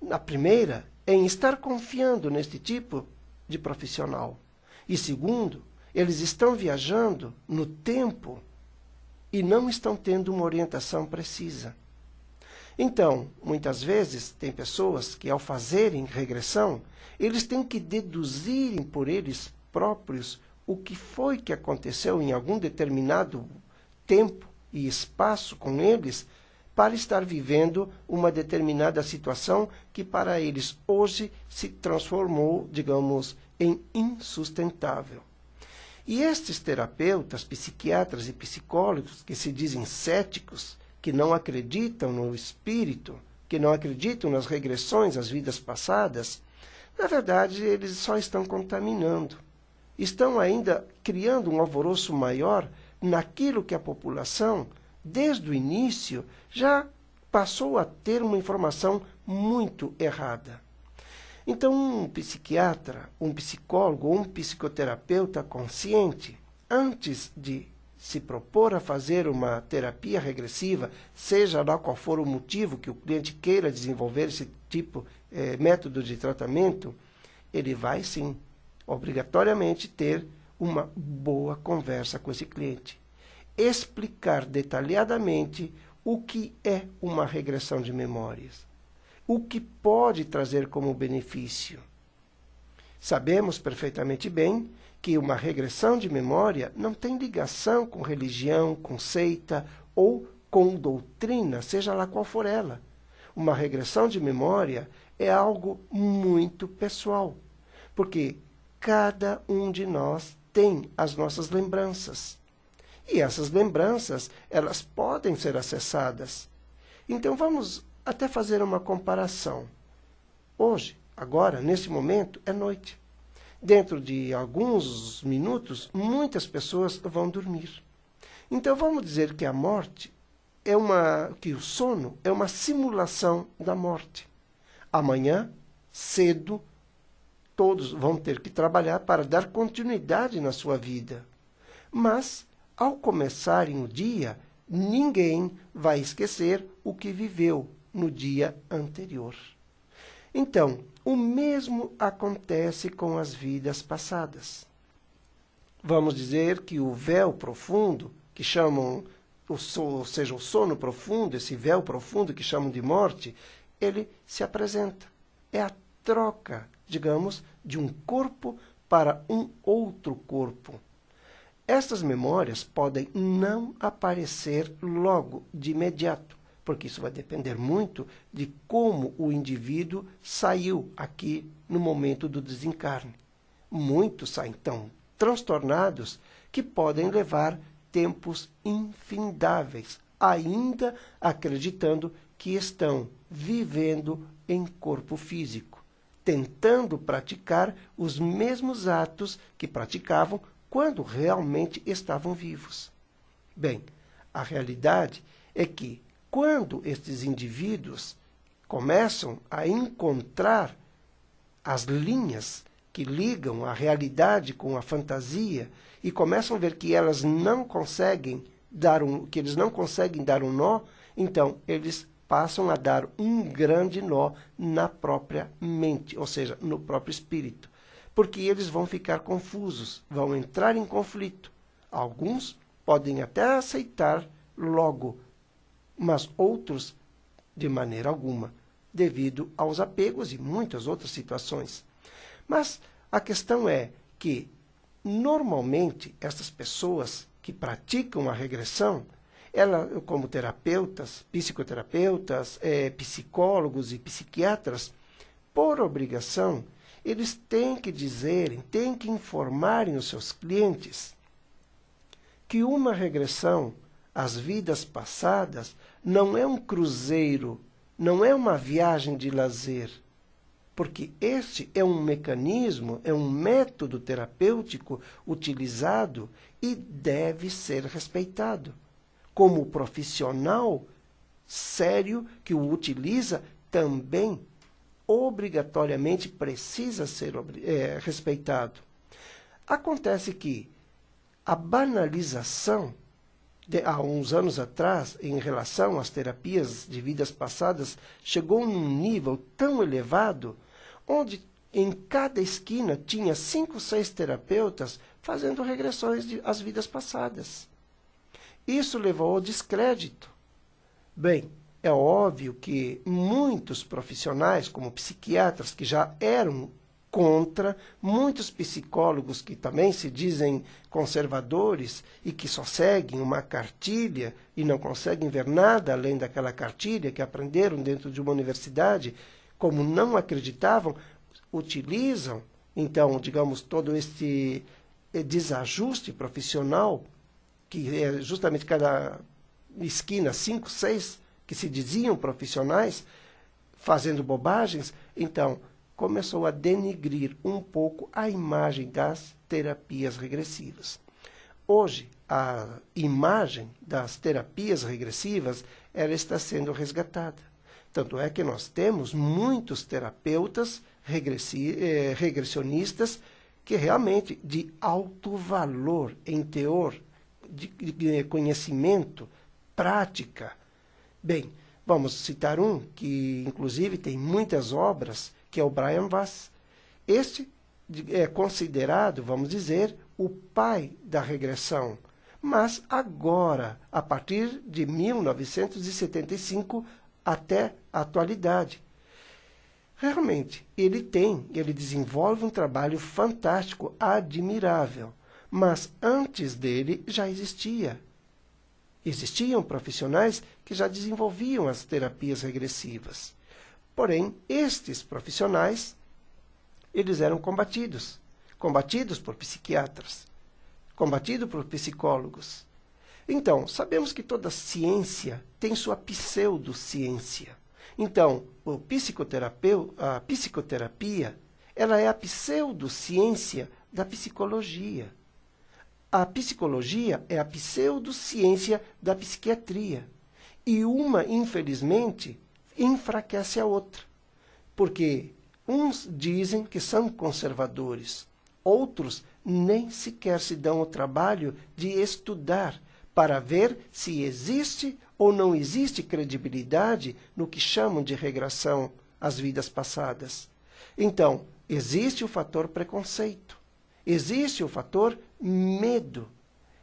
A primeira é em estar confiando neste tipo de profissional. E segundo, eles estão viajando no tempo e não estão tendo uma orientação precisa. Então, muitas vezes, tem pessoas que, ao fazerem regressão, eles têm que deduzirem por eles próprios o que foi que aconteceu em algum determinado tempo e espaço com eles, para estar vivendo uma determinada situação que para eles hoje se transformou, digamos, em insustentável. E estes terapeutas, psiquiatras e psicólogos que se dizem céticos, que não acreditam no espírito, que não acreditam nas regressões às vidas passadas, na verdade eles só estão contaminando. Estão ainda criando um alvoroço maior naquilo que a população, desde o início, já passou a ter uma informação muito errada. Então, um psiquiatra, um psicólogo ou um psicoterapeuta consciente, antes de se propor a fazer uma terapia regressiva, seja lá qual for o motivo que o cliente queira desenvolver esse tipo método de tratamento, ele vai sim, obrigatoriamente, ter uma boa conversa com esse cliente. Explicar detalhadamente o que é uma regressão de memórias, o que pode trazer como benefício. Sabemos perfeitamente bem que uma regressão de memória não tem ligação com religião, com seita ou com doutrina, seja lá qual for ela. Uma regressão de memória é algo muito pessoal, porque cada um de nós tem as nossas lembranças. E essas lembranças, elas podem ser acessadas. Então, vamos até fazer uma comparação. Hoje, agora, nesse momento, é noite. Dentro de alguns minutos, muitas pessoas vão dormir. Então, vamos dizer que a morte que o sono é uma simulação da morte. Amanhã, cedo, todos vão ter que trabalhar para dar continuidade na sua vida. Mas, ao começarem o dia, ninguém vai esquecer o que viveu no dia anterior. Então, o mesmo acontece com as vidas passadas. Vamos dizer que o véu profundo, que chamam, ou seja, o sono profundo, esse véu profundo que chamam de morte, ele se apresenta. É a troca, digamos, de um corpo para um outro corpo. Estas memórias podem não aparecer logo, de imediato, porque isso vai depender muito de como o indivíduo saiu aqui no momento do desencarne. Muitos saem tão transtornados que podem levar tempos infindáveis, ainda acreditando que estão vivendo em corpo físico, tentando praticar os mesmos atos que praticavam quando realmente estavam vivos. Bem, a realidade é que, quando estes indivíduos começam a encontrar as linhas que ligam a realidade com a fantasia e começam a ver que elas não conseguem dar um nó, então eles passam a dar um grande nó na própria mente, ou seja, no próprio espírito. Porque eles vão ficar confusos, vão entrar em conflito. Alguns podem até aceitar logo, mas outros de maneira alguma. devido aos apegos e muitas outras situações. Mas a questão é que, normalmente, essas pessoas que praticam a regressão, como terapeutas, psicoterapeutas, psicólogos e psiquiatras, por obrigação, eles têm que dizerem, têm que informarem os seus clientes que uma regressão às vidas passadas não é um cruzeiro, não é uma viagem de lazer, porque este é um mecanismo, é um método terapêutico utilizado e deve ser respeitado. Como profissional sério que o utiliza, também obrigatoriamente precisa ser respeitado. Acontece que a banalização, há uns anos atrás, em relação às terapias de vidas passadas, chegou num nível tão elevado, onde em cada esquina tinha 5, 6 terapeutas fazendo regressões às vidas passadas. Isso levou ao descrédito. Bem, é óbvio que muitos profissionais, como psiquiatras, que já eram contra, muitos psicólogos que também se dizem conservadores e que só seguem uma cartilha e não conseguem ver nada além daquela cartilha que aprenderam dentro de uma universidade, como não acreditavam, utilizam, então, digamos, todo este desajuste profissional, que é justamente cada esquina, 5, 6, que se diziam profissionais, fazendo bobagens, então começou a denigrir um pouco a imagem das terapias regressivas. Hoje, a imagem das terapias regressivas ela está sendo resgatada. Tanto é que nós temos muitos terapeutas regressionistas que realmente de alto valor em teor, de conhecimento, prática. Bem, vamos citar um que, inclusive, tem muitas obras, que é o Brian Weiss. Este é considerado, vamos dizer, o pai da regressão. Mas agora, a partir de 1975 até a atualidade. Realmente, ele desenvolve um trabalho fantástico, admirável. Mas antes dele já existiam profissionais que já desenvolviam as terapias regressivas. Porém, estes profissionais, eles eram combatidos por psiquiatras, combatidos por psicólogos. Então, sabemos que toda ciência tem sua pseudociência. Então, a psicoterapia, ela é a pseudociência da psicologia. A psicologia é a pseudociência da psiquiatria. E uma, infelizmente, enfraquece a outra. Porque uns dizem que são conservadores, outros nem sequer se dão o trabalho de estudar para ver se existe ou não existe credibilidade no que chamam de regressão às vidas passadas. Então, existe o fator preconceito, existe o fator medo.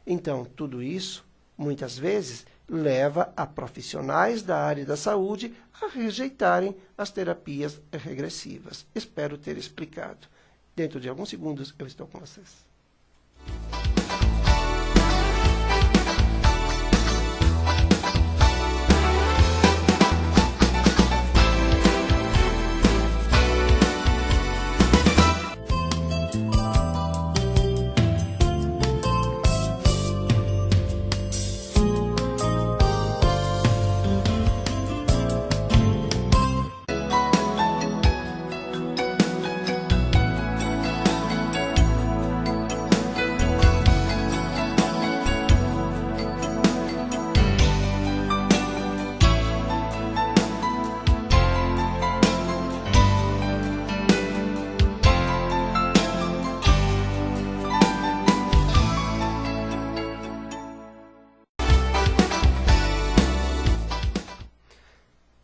Então, tudo isso, muitas vezes, leva a profissionais da área da saúde a rejeitarem as terapias regressivas. Espero ter explicado. Dentro de alguns segundos, eu estou com vocês.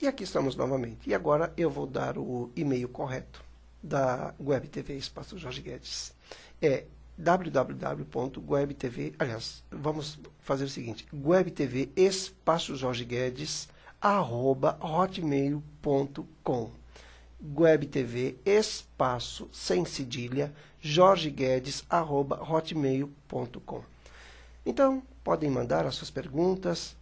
E aqui estamos novamente. E agora eu vou dar o e-mail correto da Web TV Espaço Jorge Guedes. É www.webtv, aliás, vamos fazer o seguinte, webtv espaço Jorge Guedes, webtv@hotmail.com. webtv, espaço, sem cedilha, jorgeguedes@hotmail.com. Então, podem mandar as suas perguntas,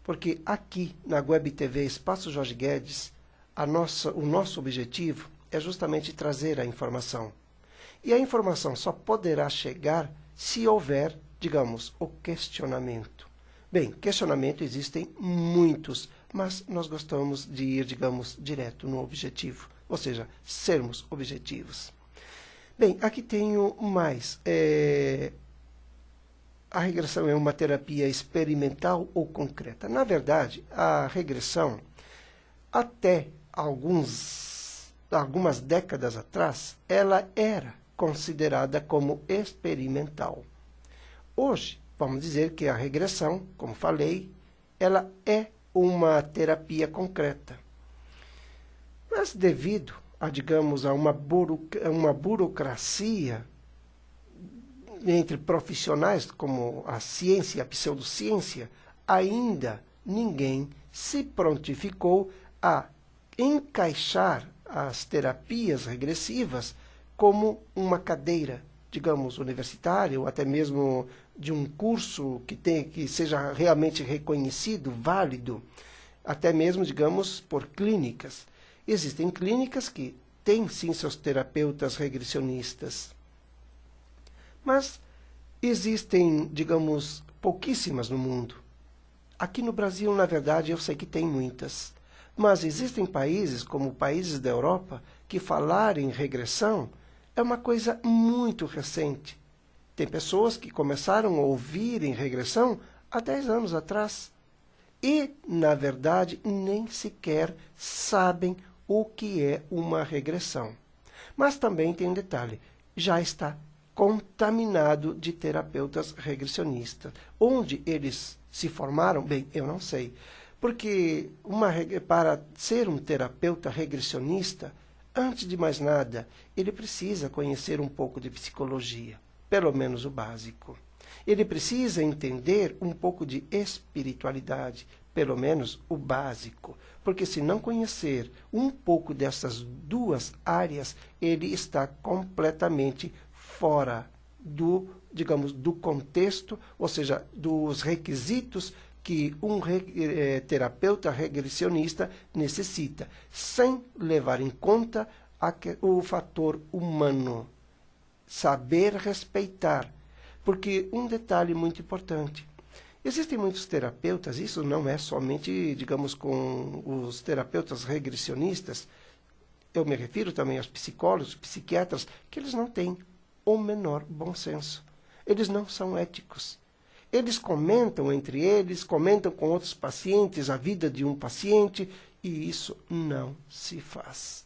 porque aqui na WebTV Espaço Jorge Guedes, o nosso objetivo é justamente trazer a informação. E a informação só poderá chegar se houver, digamos, o questionamento. Bem, questionamento existem muitos, mas nós gostamos de ir, digamos, direto no objetivo, ou seja, sermos objetivos. Bem, aqui tenho mais. A regressão é uma terapia experimental ou concreta? Na verdade, a regressão, até algumas décadas atrás, ela era considerada como experimental. Hoje, vamos dizer que a regressão, como falei, ela é uma terapia concreta. Mas devido a, digamos, a uma burocracia entre profissionais como a ciência e a pseudociência, ainda ninguém se prontificou a encaixar as terapias regressivas como uma cadeira, digamos, universitária, ou até mesmo de um curso que seja realmente reconhecido, válido, até mesmo, digamos, por clínicas. Existem clínicas que têm, sim, seus terapeutas regressionistas, mas existem, digamos, pouquíssimas no mundo. Aqui no Brasil, na verdade, eu sei que tem muitas, mas existem países, como países da Europa, que falar em regressão é uma coisa muito recente. Tem pessoas que começaram a ouvir em regressão há 10 anos atrás e, na verdade, nem sequer sabem o que é uma regressão. Mas também tem um detalhe, já está contaminado de terapeutas regressionistas. Onde eles se formaram? Bem, eu não sei. Porque para ser um terapeuta regressionista, antes de mais nada, ele precisa conhecer um pouco de psicologia, pelo menos o básico. Ele precisa entender um pouco de espiritualidade, pelo menos o básico. Porque se não conhecer um pouco dessas duas áreas, ele está completamente fora do, digamos, do contexto, ou seja, dos requisitos que um terapeuta regressionista necessita, sem levar em conta o fator humano, saber respeitar. Porque um detalhe muito importante, existem muitos terapeutas, isso não é somente, digamos, com os terapeutas regressionistas, eu me refiro também aos psicólogos, psiquiatras, que eles não têm o menor bom senso. Eles não são éticos. Eles comentam entre eles, comentam com outros pacientes a vida de um paciente, e isso não se faz.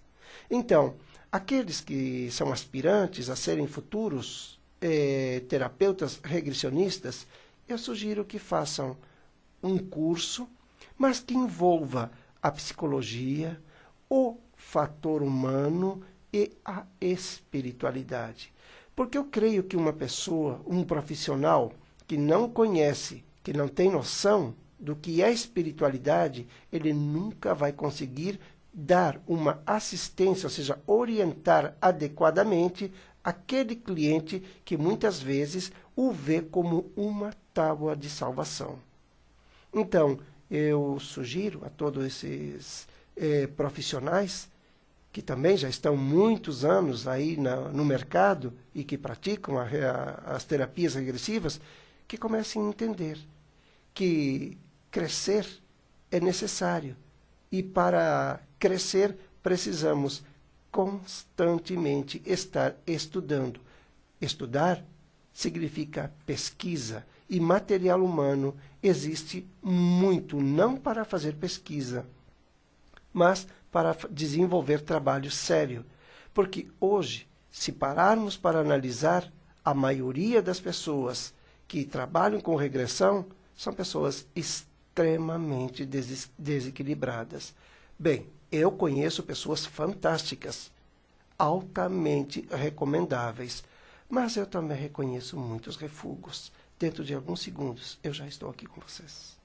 Então, aqueles que são aspirantes a serem futuros terapeutas regressionistas, eu sugiro que façam um curso, mas que envolva a psicologia, o fator humano e a espiritualidade. Porque eu creio que uma pessoa, um profissional que não conhece, que não tem noção do que é espiritualidade, ele nunca vai conseguir dar uma assistência, ou seja, orientar adequadamente aquele cliente que muitas vezes o vê como uma tábua de salvação. Então, eu sugiro a todos esses profissionais que também já estão muitos anos aí no mercado e que praticam as terapias regressivas, que comecem a entender que crescer é necessário. E para crescer, precisamos constantemente estar estudando. Estudar significa pesquisa. E material humano existe muito, não para fazer pesquisa, mas para desenvolver trabalho sério. Porque hoje, se pararmos para analisar, a maioria das pessoas que trabalham com regressão são pessoas extremamente desequilibradas. Bem, eu conheço pessoas fantásticas, altamente recomendáveis, mas eu também reconheço muitos refugos. Dentro de alguns segundos, eu já estou aqui com vocês.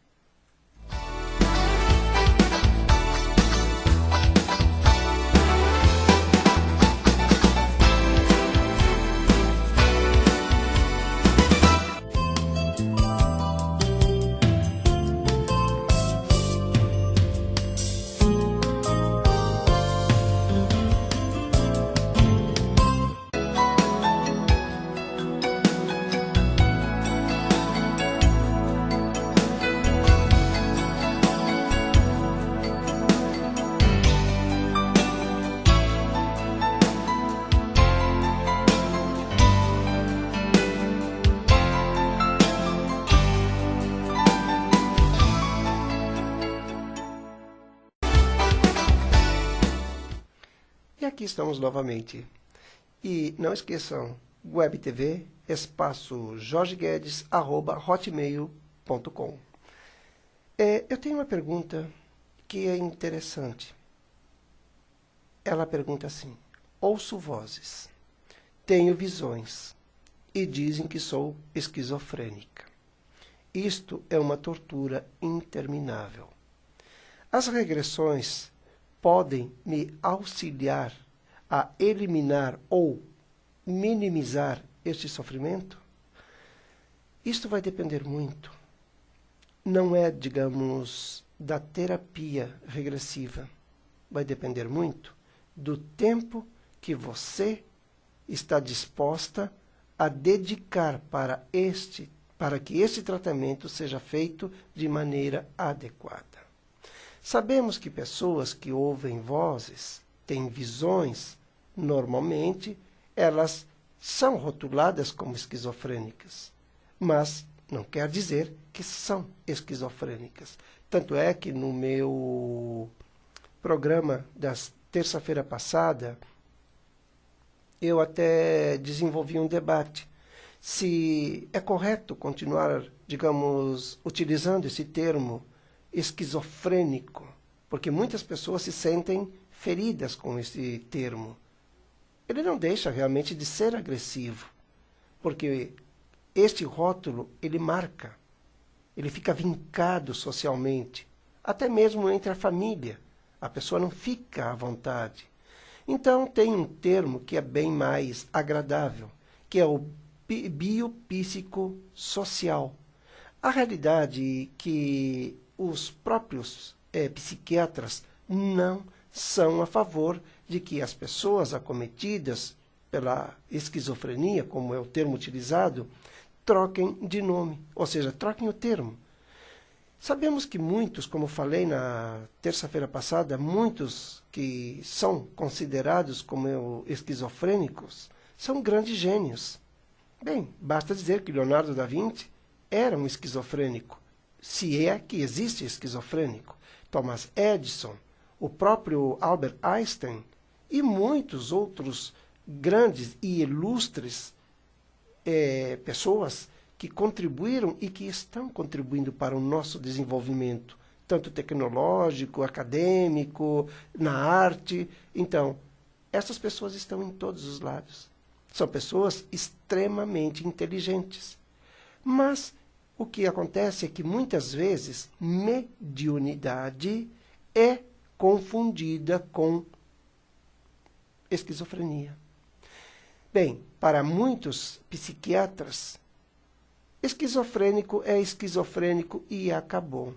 E aqui estamos novamente. E não esqueçam, WebTV, espaço jorgeguedes@hotmail.com. Eu tenho uma pergunta que é interessante. Ela pergunta assim: ouço vozes, tenho visões e dizem que sou esquizofrênica. Isto é uma tortura interminável. As regressões podem me auxiliar a eliminar ou minimizar este sofrimento? Isto vai depender muito. Não é, digamos, da terapia regressiva. Vai depender muito do tempo que você está disposta a dedicar para que este tratamento seja feito de maneira adequada. Sabemos que pessoas que ouvem vozes, têm visões, normalmente elas são rotuladas como esquizofrênicas, mas não quer dizer que são esquizofrênicas. Tanto é que no meu programa da terça-feira passada, eu até desenvolvi um debate se é correto continuar, digamos, utilizando esse termo esquizofrênico, porque muitas pessoas se sentem feridas com esse termo. Ele não deixa realmente de ser agressivo, porque este rótulo, ele marca, ele fica vincado socialmente, até mesmo entre a família. A pessoa não fica à vontade. Então, tem um termo que é bem mais agradável, que é o biopsicossocial. A realidade é que os próprios psiquiatras não são a favor de que as pessoas acometidas pela esquizofrenia, como é o termo utilizado, troquem de nome, ou seja, troquem o termo. Sabemos que muitos, como falei na terça-feira passada, muitos que são considerados como esquizofrênicos são grandes gênios. Bem, basta dizer que Leonardo da Vinci era um esquizofrênico, se é que existe esquizofrênico. Thomas Edison, o próprio Albert Einstein e muitos outros grandes e ilustres pessoas que contribuíram e que estão contribuindo para o nosso desenvolvimento, tanto tecnológico, acadêmico, na arte. Então, essas pessoas estão em todos os lados. São pessoas extremamente inteligentes. Mas o que acontece é que muitas vezes mediunidade é confundida com esquizofrenia. Bem, para muitos psiquiatras, esquizofrênico é esquizofrênico e acabou.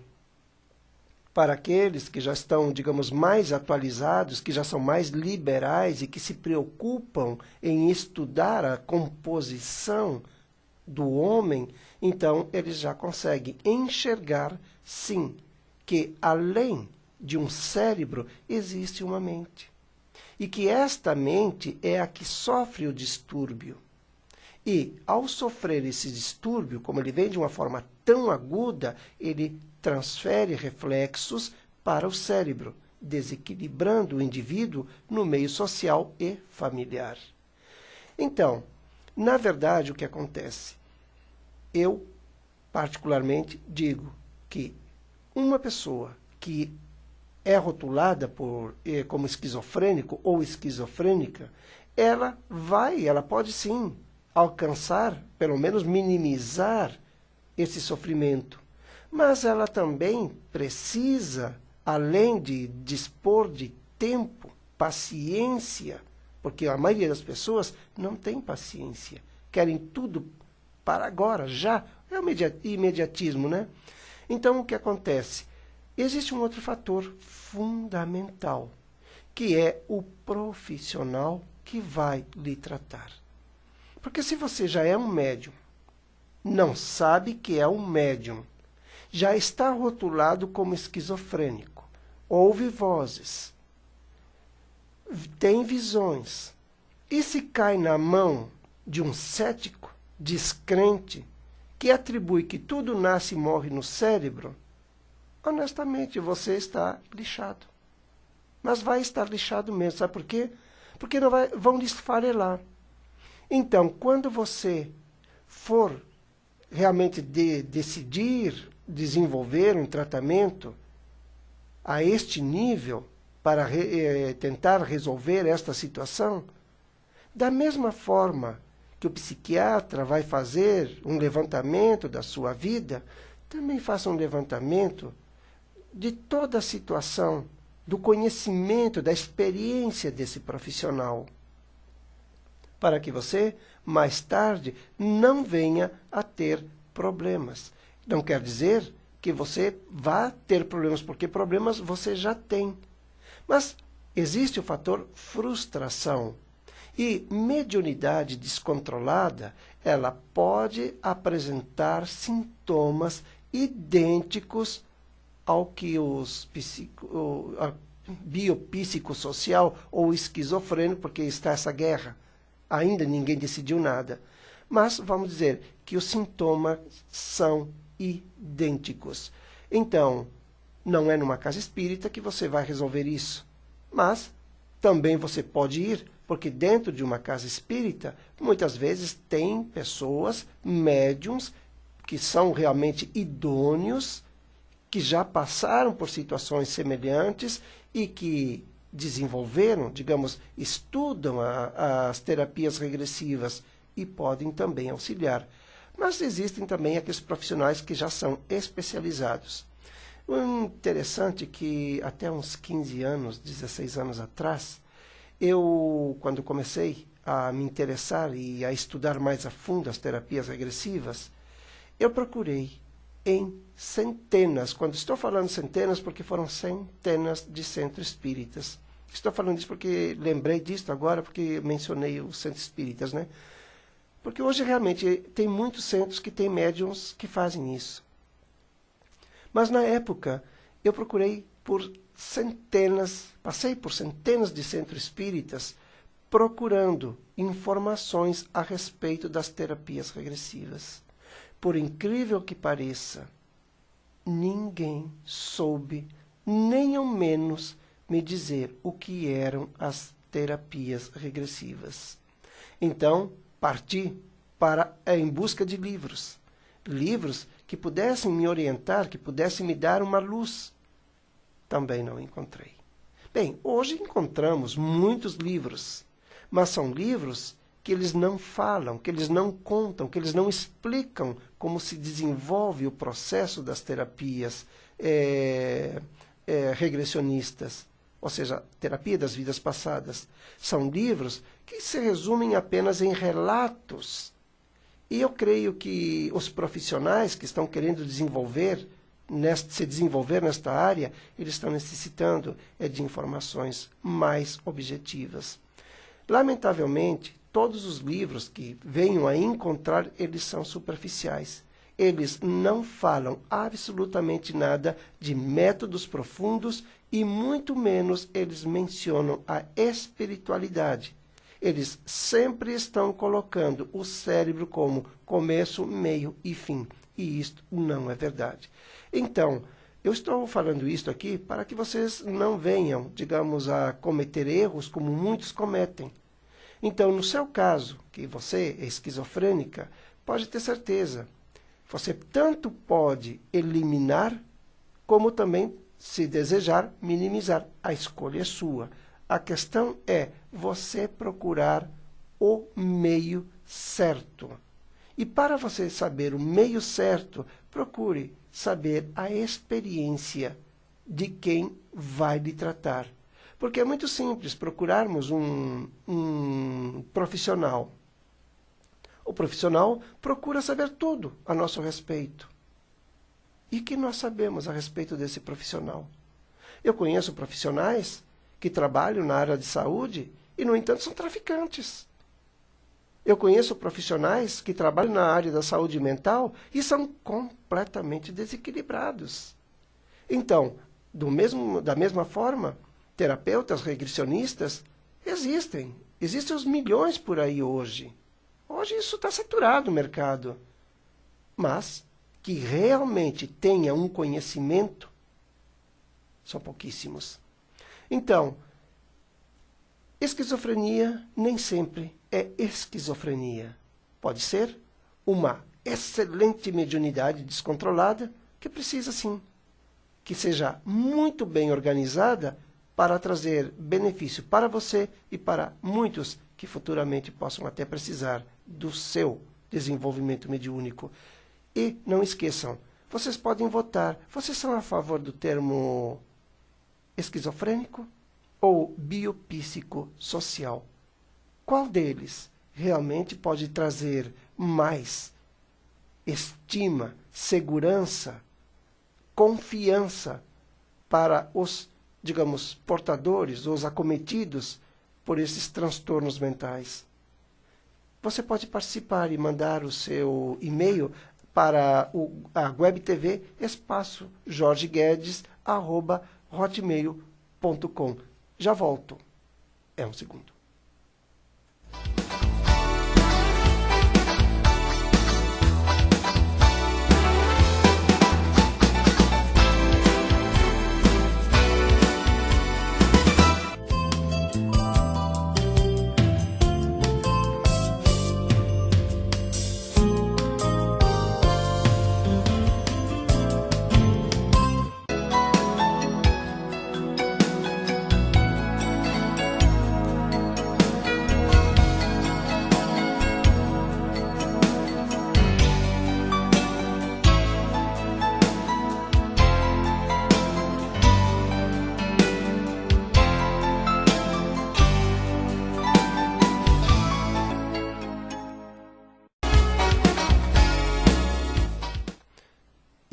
Para aqueles que já estão, digamos, mais atualizados, que já são mais liberais e que se preocupam em estudar a composição do homem, então eles já conseguem enxergar, sim, que além de um cérebro existe uma mente. E que esta mente é a que sofre o distúrbio. E, ao sofrer esse distúrbio, como ele vem de uma forma tão aguda, ele transfere reflexos para o cérebro, desequilibrando o indivíduo no meio social e familiar. Então, na verdade, o que acontece? Eu, particularmente, digo que uma pessoa que é rotulada como esquizofrênico ou esquizofrênica, ela pode sim alcançar, pelo menos minimizar esse sofrimento. Mas ela também precisa, além de dispor de tempo, paciência, porque a maioria das pessoas não tem paciência, querem tudo para agora, já. É o imediatismo, né? Então, o que acontece? Existe um outro fator fundamental, que é o profissional que vai lhe tratar. Porque se você já é um médium, não sabe que é um médium, já está rotulado como esquizofrênico, ouve vozes, tem visões, e se cai na mão de um cético, descrente, que atribui que tudo nasce e morre no cérebro, honestamente, você está lixado. Mas vai estar lixado mesmo. Sabe por quê? Porque vão lhe esfarelar. Então, quando você for realmente decidir desenvolver um tratamento a este nível para tentar resolver esta situação, da mesma forma que o psiquiatra vai fazer um levantamento da sua vida, também faça um levantamento de toda a situação, do conhecimento, da experiência desse profissional, para que você, mais tarde, não venha a ter problemas. Não quer dizer que você vá ter problemas, porque problemas você já tem. Mas existe o fator frustração. E mediunidade descontrolada, ela pode apresentar sintomas idênticos ao que os biopsicossocial ou esquizofrênico, porque está essa guerra. Ainda ninguém decidiu nada. Mas vamos dizer que os sintomas são idênticos. Então, não é numa casa espírita que você vai resolver isso. Mas também você pode ir, porque dentro de uma casa espírita, muitas vezes tem pessoas, médiums, que são realmente idôneos, que já passaram por situações semelhantes e que desenvolveram, digamos, estudam as terapias regressivas e podem também auxiliar. Mas existem também aqueles profissionais que já são especializados. O interessante é que até uns 15 anos, 16 anos atrás, eu, quando comecei a me interessar e a estudar mais a fundo as terapias regressivas, eu procurei em centenas, quando estou falando centenas, porque foram centenas de centros espíritas. Estou falando isso porque lembrei disso agora, porque mencionei os centros espíritas, né? Porque hoje realmente tem muitos centros que têm médiums que fazem isso. Mas na época eu procurei por centenas, passei por centenas de centros espíritas procurando informações a respeito das terapias regressivas. Por incrível que pareça, ninguém soube, nem ao menos, me dizer o que eram as terapias regressivas. Então, parti em busca de livros. Livros que pudessem me orientar, que pudessem me dar uma luz. Também não encontrei. Bem, hoje encontramos muitos livros, mas são livros que eles não falam, que eles não contam, que eles não explicam como se desenvolve o processo das terapias regressionistas, ou seja, terapia das vidas passadas. São livros que se resumem apenas em relatos. E eu creio que os profissionais que estão querendo se desenvolver nesta área, eles estão necessitando de informações mais objetivas. Lamentavelmente, todos os livros que venham a encontrar, eles são superficiais. Eles não falam absolutamente nada de métodos profundos e muito menos eles mencionam a espiritualidade. Eles sempre estão colocando o cérebro como começo, meio e fim. E isto não é verdade. Então, eu estou falando isto aqui para que vocês não venham, digamos, a cometer erros como muitos cometem. Então, no seu caso, que você é esquizofrênica, pode ter certeza. Você tanto pode eliminar, como também, se desejar, minimizar. A escolha é sua. A questão é você procurar o meio certo. E para você saber o meio certo, procure saber a experiência de quem vai lhe tratar. Porque é muito simples procurarmos um profissional. O profissional procura saber tudo a nosso respeito. E o que nós sabemos a respeito desse profissional? Eu conheço profissionais que trabalham na área de saúde e, no entanto, são traficantes. Eu conheço profissionais que trabalham na área da saúde mental e são completamente desequilibrados. Então, da mesma forma, terapeutas regressionistas existem. Existem os milhões por aí hoje. Hoje isso está saturado o mercado. Mas que realmente tenha um conhecimento, são pouquíssimos. Então, esquizofrenia nem sempre é esquizofrenia. Pode ser uma excelente mediunidade descontrolada que precisa, sim, que seja muito bem organizada para trazer benefício para você e para muitos que futuramente possam até precisar do seu desenvolvimento mediúnico. E não esqueçam, vocês podem votar. Vocês são a favor do termo esquizofrênico ou biopsicossocial? Qual deles realmente pode trazer mais estima, segurança, confiança para os, digamos, portadores, os acometidos por esses transtornos mentais? Você pode participar e mandar o seu e-mail para a webtv espaço jorgeguedes@hotmail.com. Já volto. É um segundo.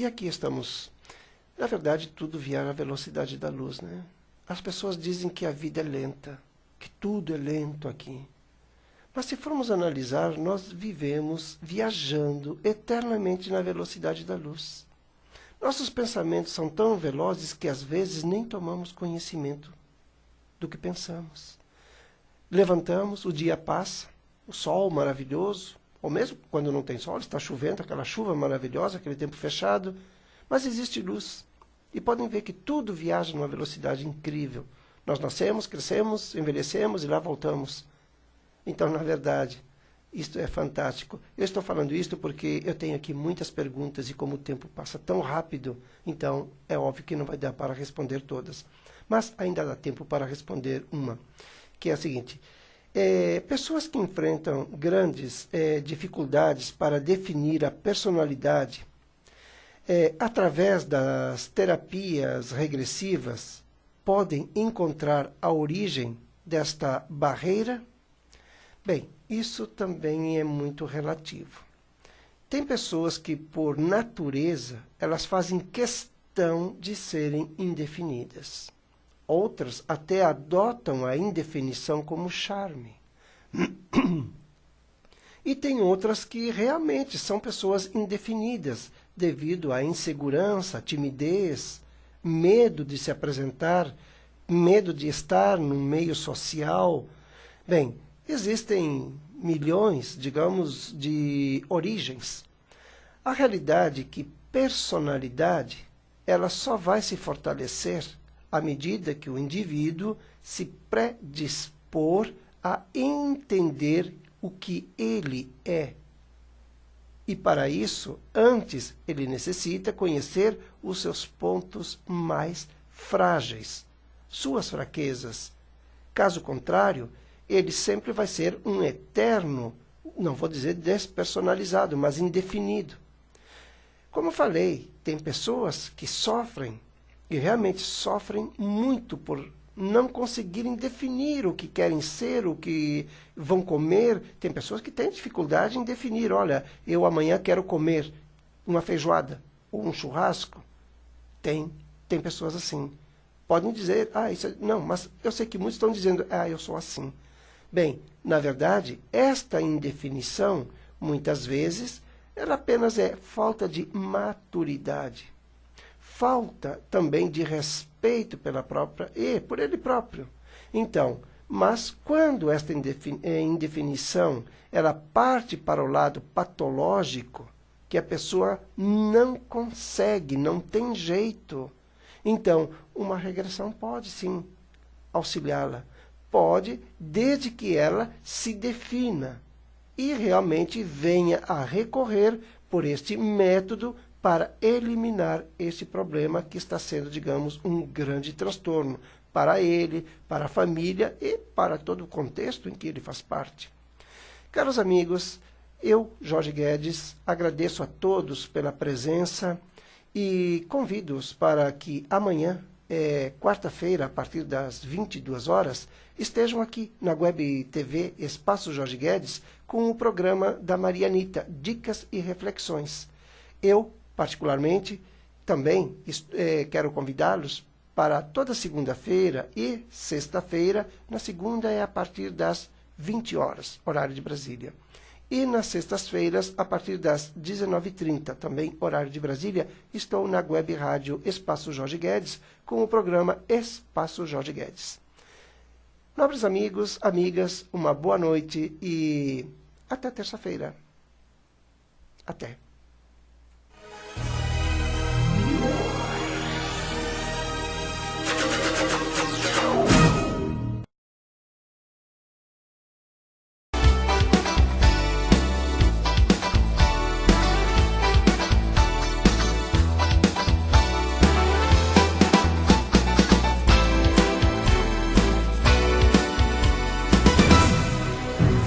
E aqui estamos. Na verdade, tudo via a velocidade da luz, né? As pessoas dizem que a vida é lenta, que tudo é lento aqui. Mas se formos analisar, nós vivemos viajando eternamente na velocidade da luz. Nossos pensamentos são tão velozes que às vezes nem tomamos conhecimento do que pensamos. Levantamos, o dia passa, o sol maravilhoso, ou mesmo quando não tem sol, está chovendo, aquela chuva maravilhosa, aquele tempo fechado, mas existe luz. E podem ver que tudo viaja numa velocidade incrível. Nós nascemos, crescemos, envelhecemos e lá voltamos. Então, na verdade, isto é fantástico. Eu estou falando isto porque eu tenho aqui muitas perguntas e como o tempo passa tão rápido, então é óbvio que não vai dar para responder todas. Mas ainda dá tempo para responder uma, que é a seguinte. Pessoas que enfrentam grandes dificuldades para definir a personalidade através das terapias regressivas podem encontrar a origem desta barreira? Bem, isso também é muito relativo. Tem pessoas que, por natureza, elas fazem questão de serem indefinidas. Outras até adotam a indefinição como charme. E tem outras que realmente são pessoas indefinidas, devido à insegurança, timidez, medo de se apresentar, medo de estar num meio social. Bem, existem milhões, digamos, de origens. A realidade é que personalidade, ela só vai se fortalecer à medida que o indivíduo se predispor a entender o que ele é. E para isso, antes, ele necessita conhecer os seus pontos mais frágeis, suas fraquezas. Caso contrário, ele sempre vai ser um eterno, não vou dizer despersonalizado, mas indefinido. Como eu falei, tem pessoas que sofrem, e realmente sofrem muito por não conseguirem definir o que querem ser, o que vão comer. Tem pessoas que têm dificuldade em definir, olha, eu amanhã quero comer uma feijoada ou um churrasco. Tem pessoas assim. Podem dizer, não, mas eu sei que muitos estão dizendo, eu sou assim. Bem, na verdade, esta indefinição, muitas vezes, ela apenas é falta de maturidade. Falta também de respeito pela própria por ele próprio. Então, mas quando esta indefinição ela parte para o lado patológico, que a pessoa não consegue, não tem jeito, então uma regressão pode sim auxiliá-la. Pode, desde que ela se defina e realmente venha a recorrer por este método para eliminar este problema que está sendo, digamos, um grande transtorno para ele, para a família e para todo o contexto em que ele faz parte. Caros amigos, eu, Jorge Guedes, agradeço a todos pela presença e convido-os para que amanhã, quarta-feira, a partir das 22 horas, estejam aqui na Web TV Espaço Jorge Guedes com o programa da Maria Anita, Dicas e Reflexões. Eu, particularmente, também quero convidá-los para toda segunda-feira e sexta-feira. Na segunda é a partir das 20 horas, horário de Brasília. E nas sextas-feiras, a partir das 19h30, também horário de Brasília, estou na Web Rádio Espaço Jorge Guedes com o programa Espaço Jorge Guedes. Nobres amigos, amigas, uma boa noite e até terça-feira. Até.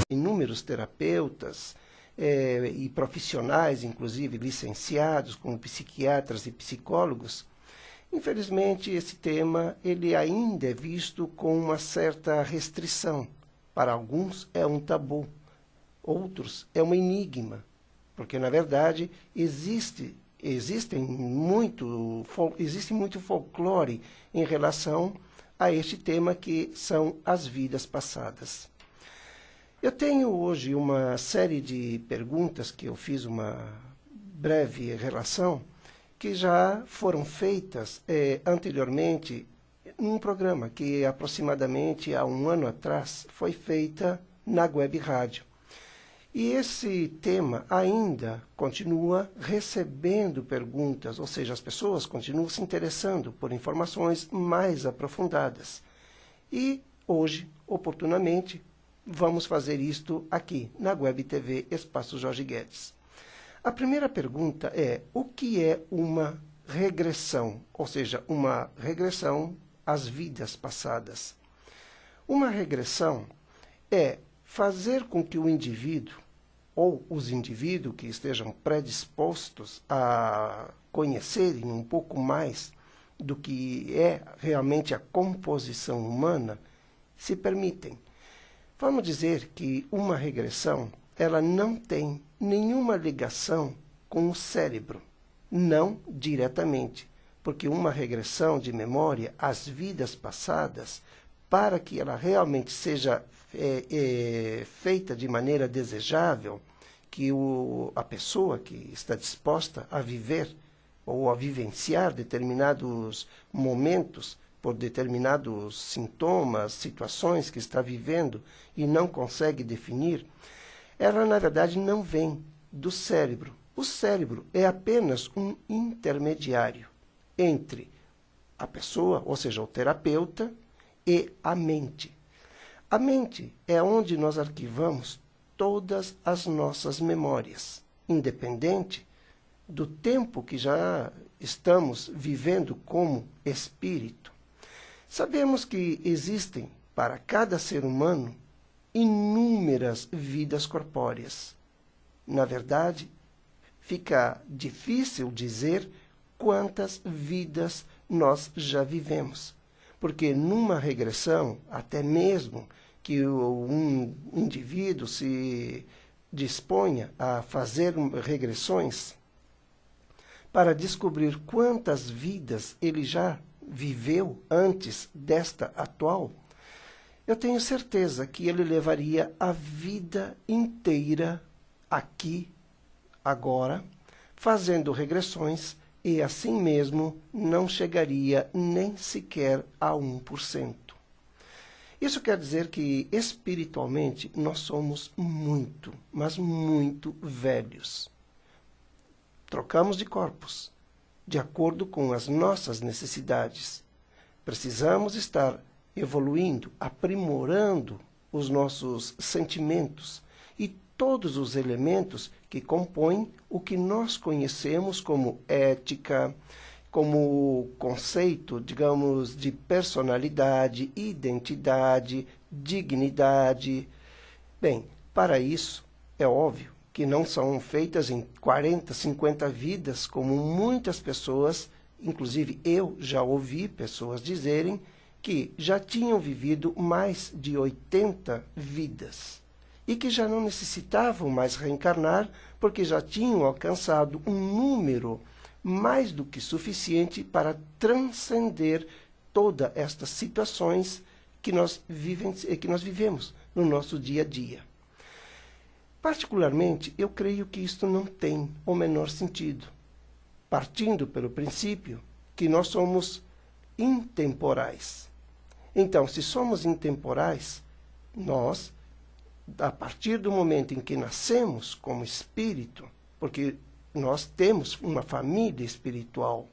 Inúmeros terapeutas e profissionais, inclusive licenciados, como psiquiatras e psicólogos, infelizmente esse tema ele ainda é visto com uma certa restrição. Para alguns é um tabu, outros é um enigma, porque na verdade existe muito folclore em relação a este tema que são as vidas passadas. Eu tenho hoje uma série de perguntas que eu fiz uma breve relação, que já foram feitas anteriormente num programa que aproximadamente há um ano atrás foi feita na Web Rádio. E esse tema ainda continua recebendo perguntas, ou seja, as pessoas continuam se interessando por informações mais aprofundadas. E hoje, oportunamente, vamos fazer isto aqui, na Web TV Espaço Jorge Guedes. A primeira pergunta é: o que é uma regressão? Ou seja, uma regressão às vidas passadas. Uma regressão é fazer com que o indivíduo, ou os indivíduos que estejam predispostos a conhecerem um pouco mais do que é realmente a composição humana, se permitem. Vamos dizer que uma regressão, ela não tem nenhuma ligação com o cérebro, não diretamente, porque uma regressão de memória às vidas passadas, para que ela realmente seja feita de maneira desejável, que a pessoa que está disposta a viver ou a vivenciar determinados momentos, por determinados sintomas, situações que está vivendo e não consegue definir, ela, na verdade, não vem do cérebro. O cérebro é apenas um intermediário entre a pessoa, ou seja, o terapeuta, e a mente. A mente é onde nós arquivamos todas as nossas memórias, independente do tempo que já estamos vivendo como espírito. Sabemos que existem, para cada ser humano, inúmeras vidas corpóreas. Na verdade, fica difícil dizer quantas vidas nós já vivemos, porque numa regressão, até mesmo que um indivíduo se disponha a fazer regressões para descobrir quantas vidas ele já viveu antes desta atual, eu tenho certeza que ele levaria a vida inteira aqui, agora, fazendo regressões e assim mesmo não chegaria nem sequer a 1%. Isso quer dizer que espiritualmente nós somos muito, mas muito velhos. Trocamos de corpos, de acordo com as nossas necessidades. Precisamos estar evoluindo, aprimorando os nossos sentimentos e todos os elementos que compõem o que nós conhecemos como ética, como conceito, digamos, de personalidade, identidade, dignidade. Bem, para isso, é óbvio que não são feitas em 40, 50 vidas, como muitas pessoas, inclusive eu já ouvi pessoas dizerem que já tinham vivido mais de 80 vidas e que já não necessitavam mais reencarnar porque já tinham alcançado um número mais do que suficiente para transcender todas estas situações que nós vivemos no nosso dia a dia. Particularmente, eu creio que isto não tem o menor sentido, partindo pelo princípio que nós somos intemporais. Então, se somos intemporais, nós, a partir do momento em que nascemos como espírito, porque nós temos uma família espiritual,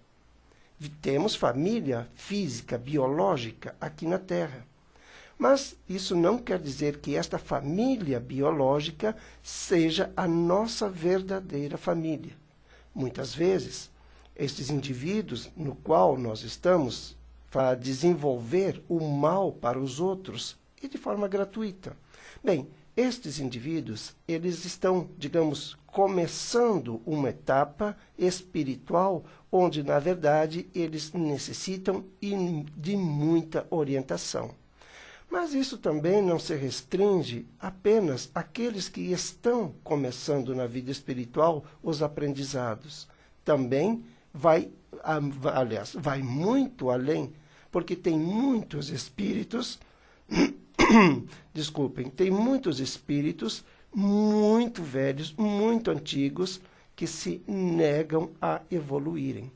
temos família física, biológica aqui na Terra. Mas isso não quer dizer que esta família biológica seja a nossa verdadeira família. Muitas vezes, estes indivíduos no qual nós estamos a desenvolver o mal para os outros e de forma gratuita. Bem, estes indivíduos, eles estão, digamos, começando uma etapa espiritual onde, na verdade, eles necessitam de muita orientação. Mas isso também não se restringe apenas àqueles que estão começando na vida espiritual os aprendizados. Também vai muito além, porque tem muitos espíritos, desculpem, tem muitos espíritos muito velhos, muito antigos, que se negam a evoluírem.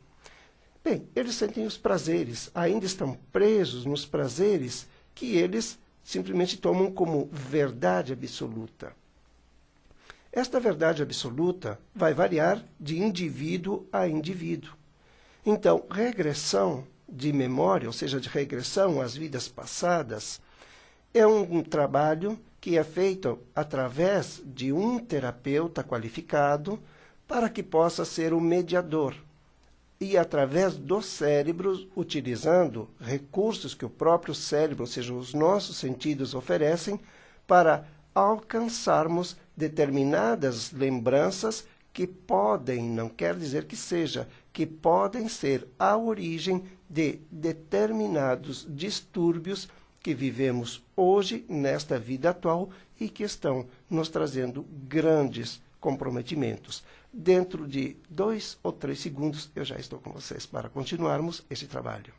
Bem, eles sentem os prazeres, ainda estão presos nos prazeres que eles simplesmente tomam como verdade absoluta. Esta verdade absoluta vai variar de indivíduo a indivíduo. Então, regressão de memória, ou seja, de regressão às vidas passadas, é um trabalho que é feito através de um terapeuta qualificado para que possa ser o mediador. E através do cérebro, utilizando recursos que o próprio cérebro, ou seja, os nossos sentidos oferecem, para alcançarmos determinadas lembranças que podem, não quer dizer que seja, que podem ser a origem de determinados distúrbios que vivemos hoje, nesta vida atual, e que estão nos trazendo grandes comprometimentos. Dentro de 2 ou 3 segundos, eu já estou com vocês para continuarmos esse trabalho.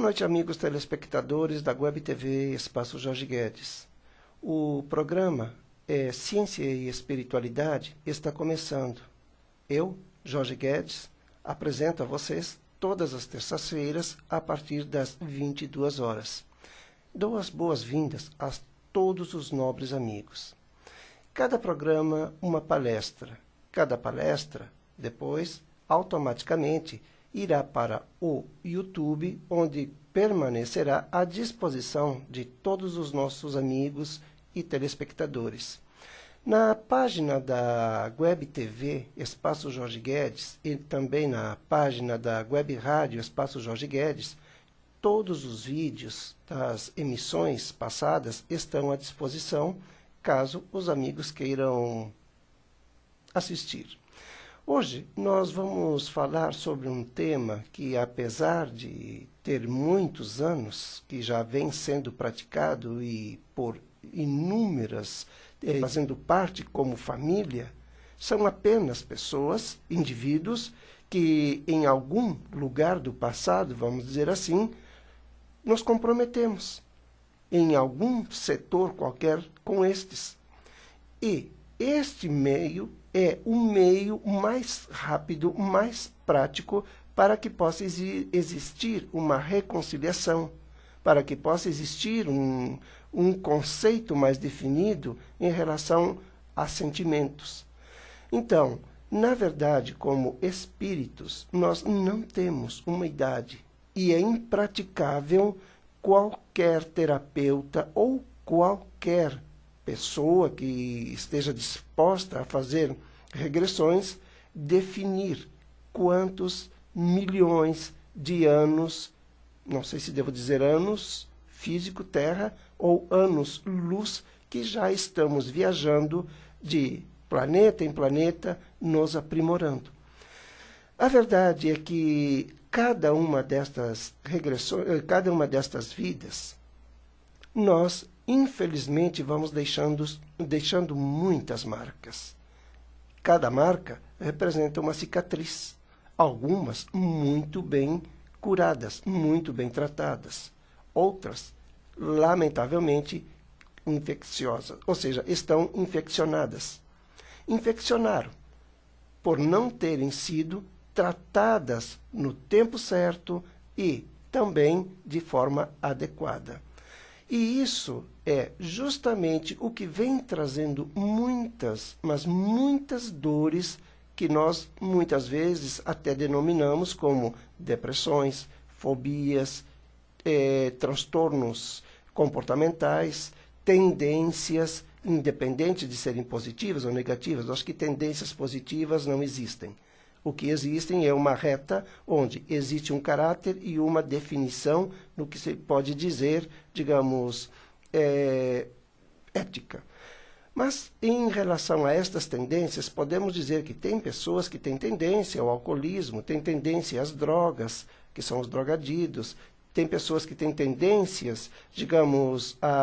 noite, amigos telespectadores da Web TV Espaço Jorge Guedes. O programa Ciência e Espiritualidade está começando. Eu, Jorge Guedes, apresento a vocês todas as terças-feiras a partir das 22 horas. Dou as boas-vindas a todos os nobres amigos. Cada programa, uma palestra. Cada palestra, depois, automaticamente, irá para o YouTube, onde permanecerá à disposição de todos os nossos amigos e telespectadores. Na página da Web TV Espaço Jorge Guedes e também na página da Web Rádio Espaço Jorge Guedes, todos os vídeos das emissões passadas estão à disposição, caso os amigos queiram assistir. Hoje nós vamos falar sobre um tema que, apesar de ter muitos anos, que já vem sendo praticado e por inúmeras, fazendo parte como família, são apenas pessoas, indivíduos, que em algum lugar do passado, vamos dizer assim, nos comprometemos em algum setor qualquer com estes. E este meio é o meio mais rápido, mais prático para que possa existir uma reconciliação, para que possa existir um conceito mais definido em relação a sentimentos. Então, na verdade, como espíritos, nós não temos uma idade e é impraticável qualquer terapeuta ou qualquer pessoa que esteja disposta a fazer regressões, definir quantos milhões de anos, não sei se devo dizer anos físico terra ou anos luz, que já estamos viajando de planeta em planeta, nos aprimorando. A verdade é que cada uma destas regressões, cada uma destas vidas, nós infelizmente vamos deixando muitas marcas. Cada marca representa uma cicatriz, algumas muito bem curadas, muito bem tratadas, outras, lamentavelmente, infecciosas, ou seja, estão infeccionadas. Infeccionaram por não terem sido tratadas no tempo certo e também de forma adequada. E isso é justamente o que vem trazendo muitas, mas muitas dores que nós muitas vezes até denominamos como depressões, fobias, transtornos comportamentais, tendências, independente de serem positivas ou negativas. Acho que tendências positivas não existem. O que existem é uma reta onde existe um caráter e uma definição no que se pode dizer, digamos, ética. Mas, em relação a estas tendências, podemos dizer que tem pessoas que têm tendência ao alcoolismo, têm tendência às drogas, que são os drogadidos, tem pessoas que têm tendências, digamos,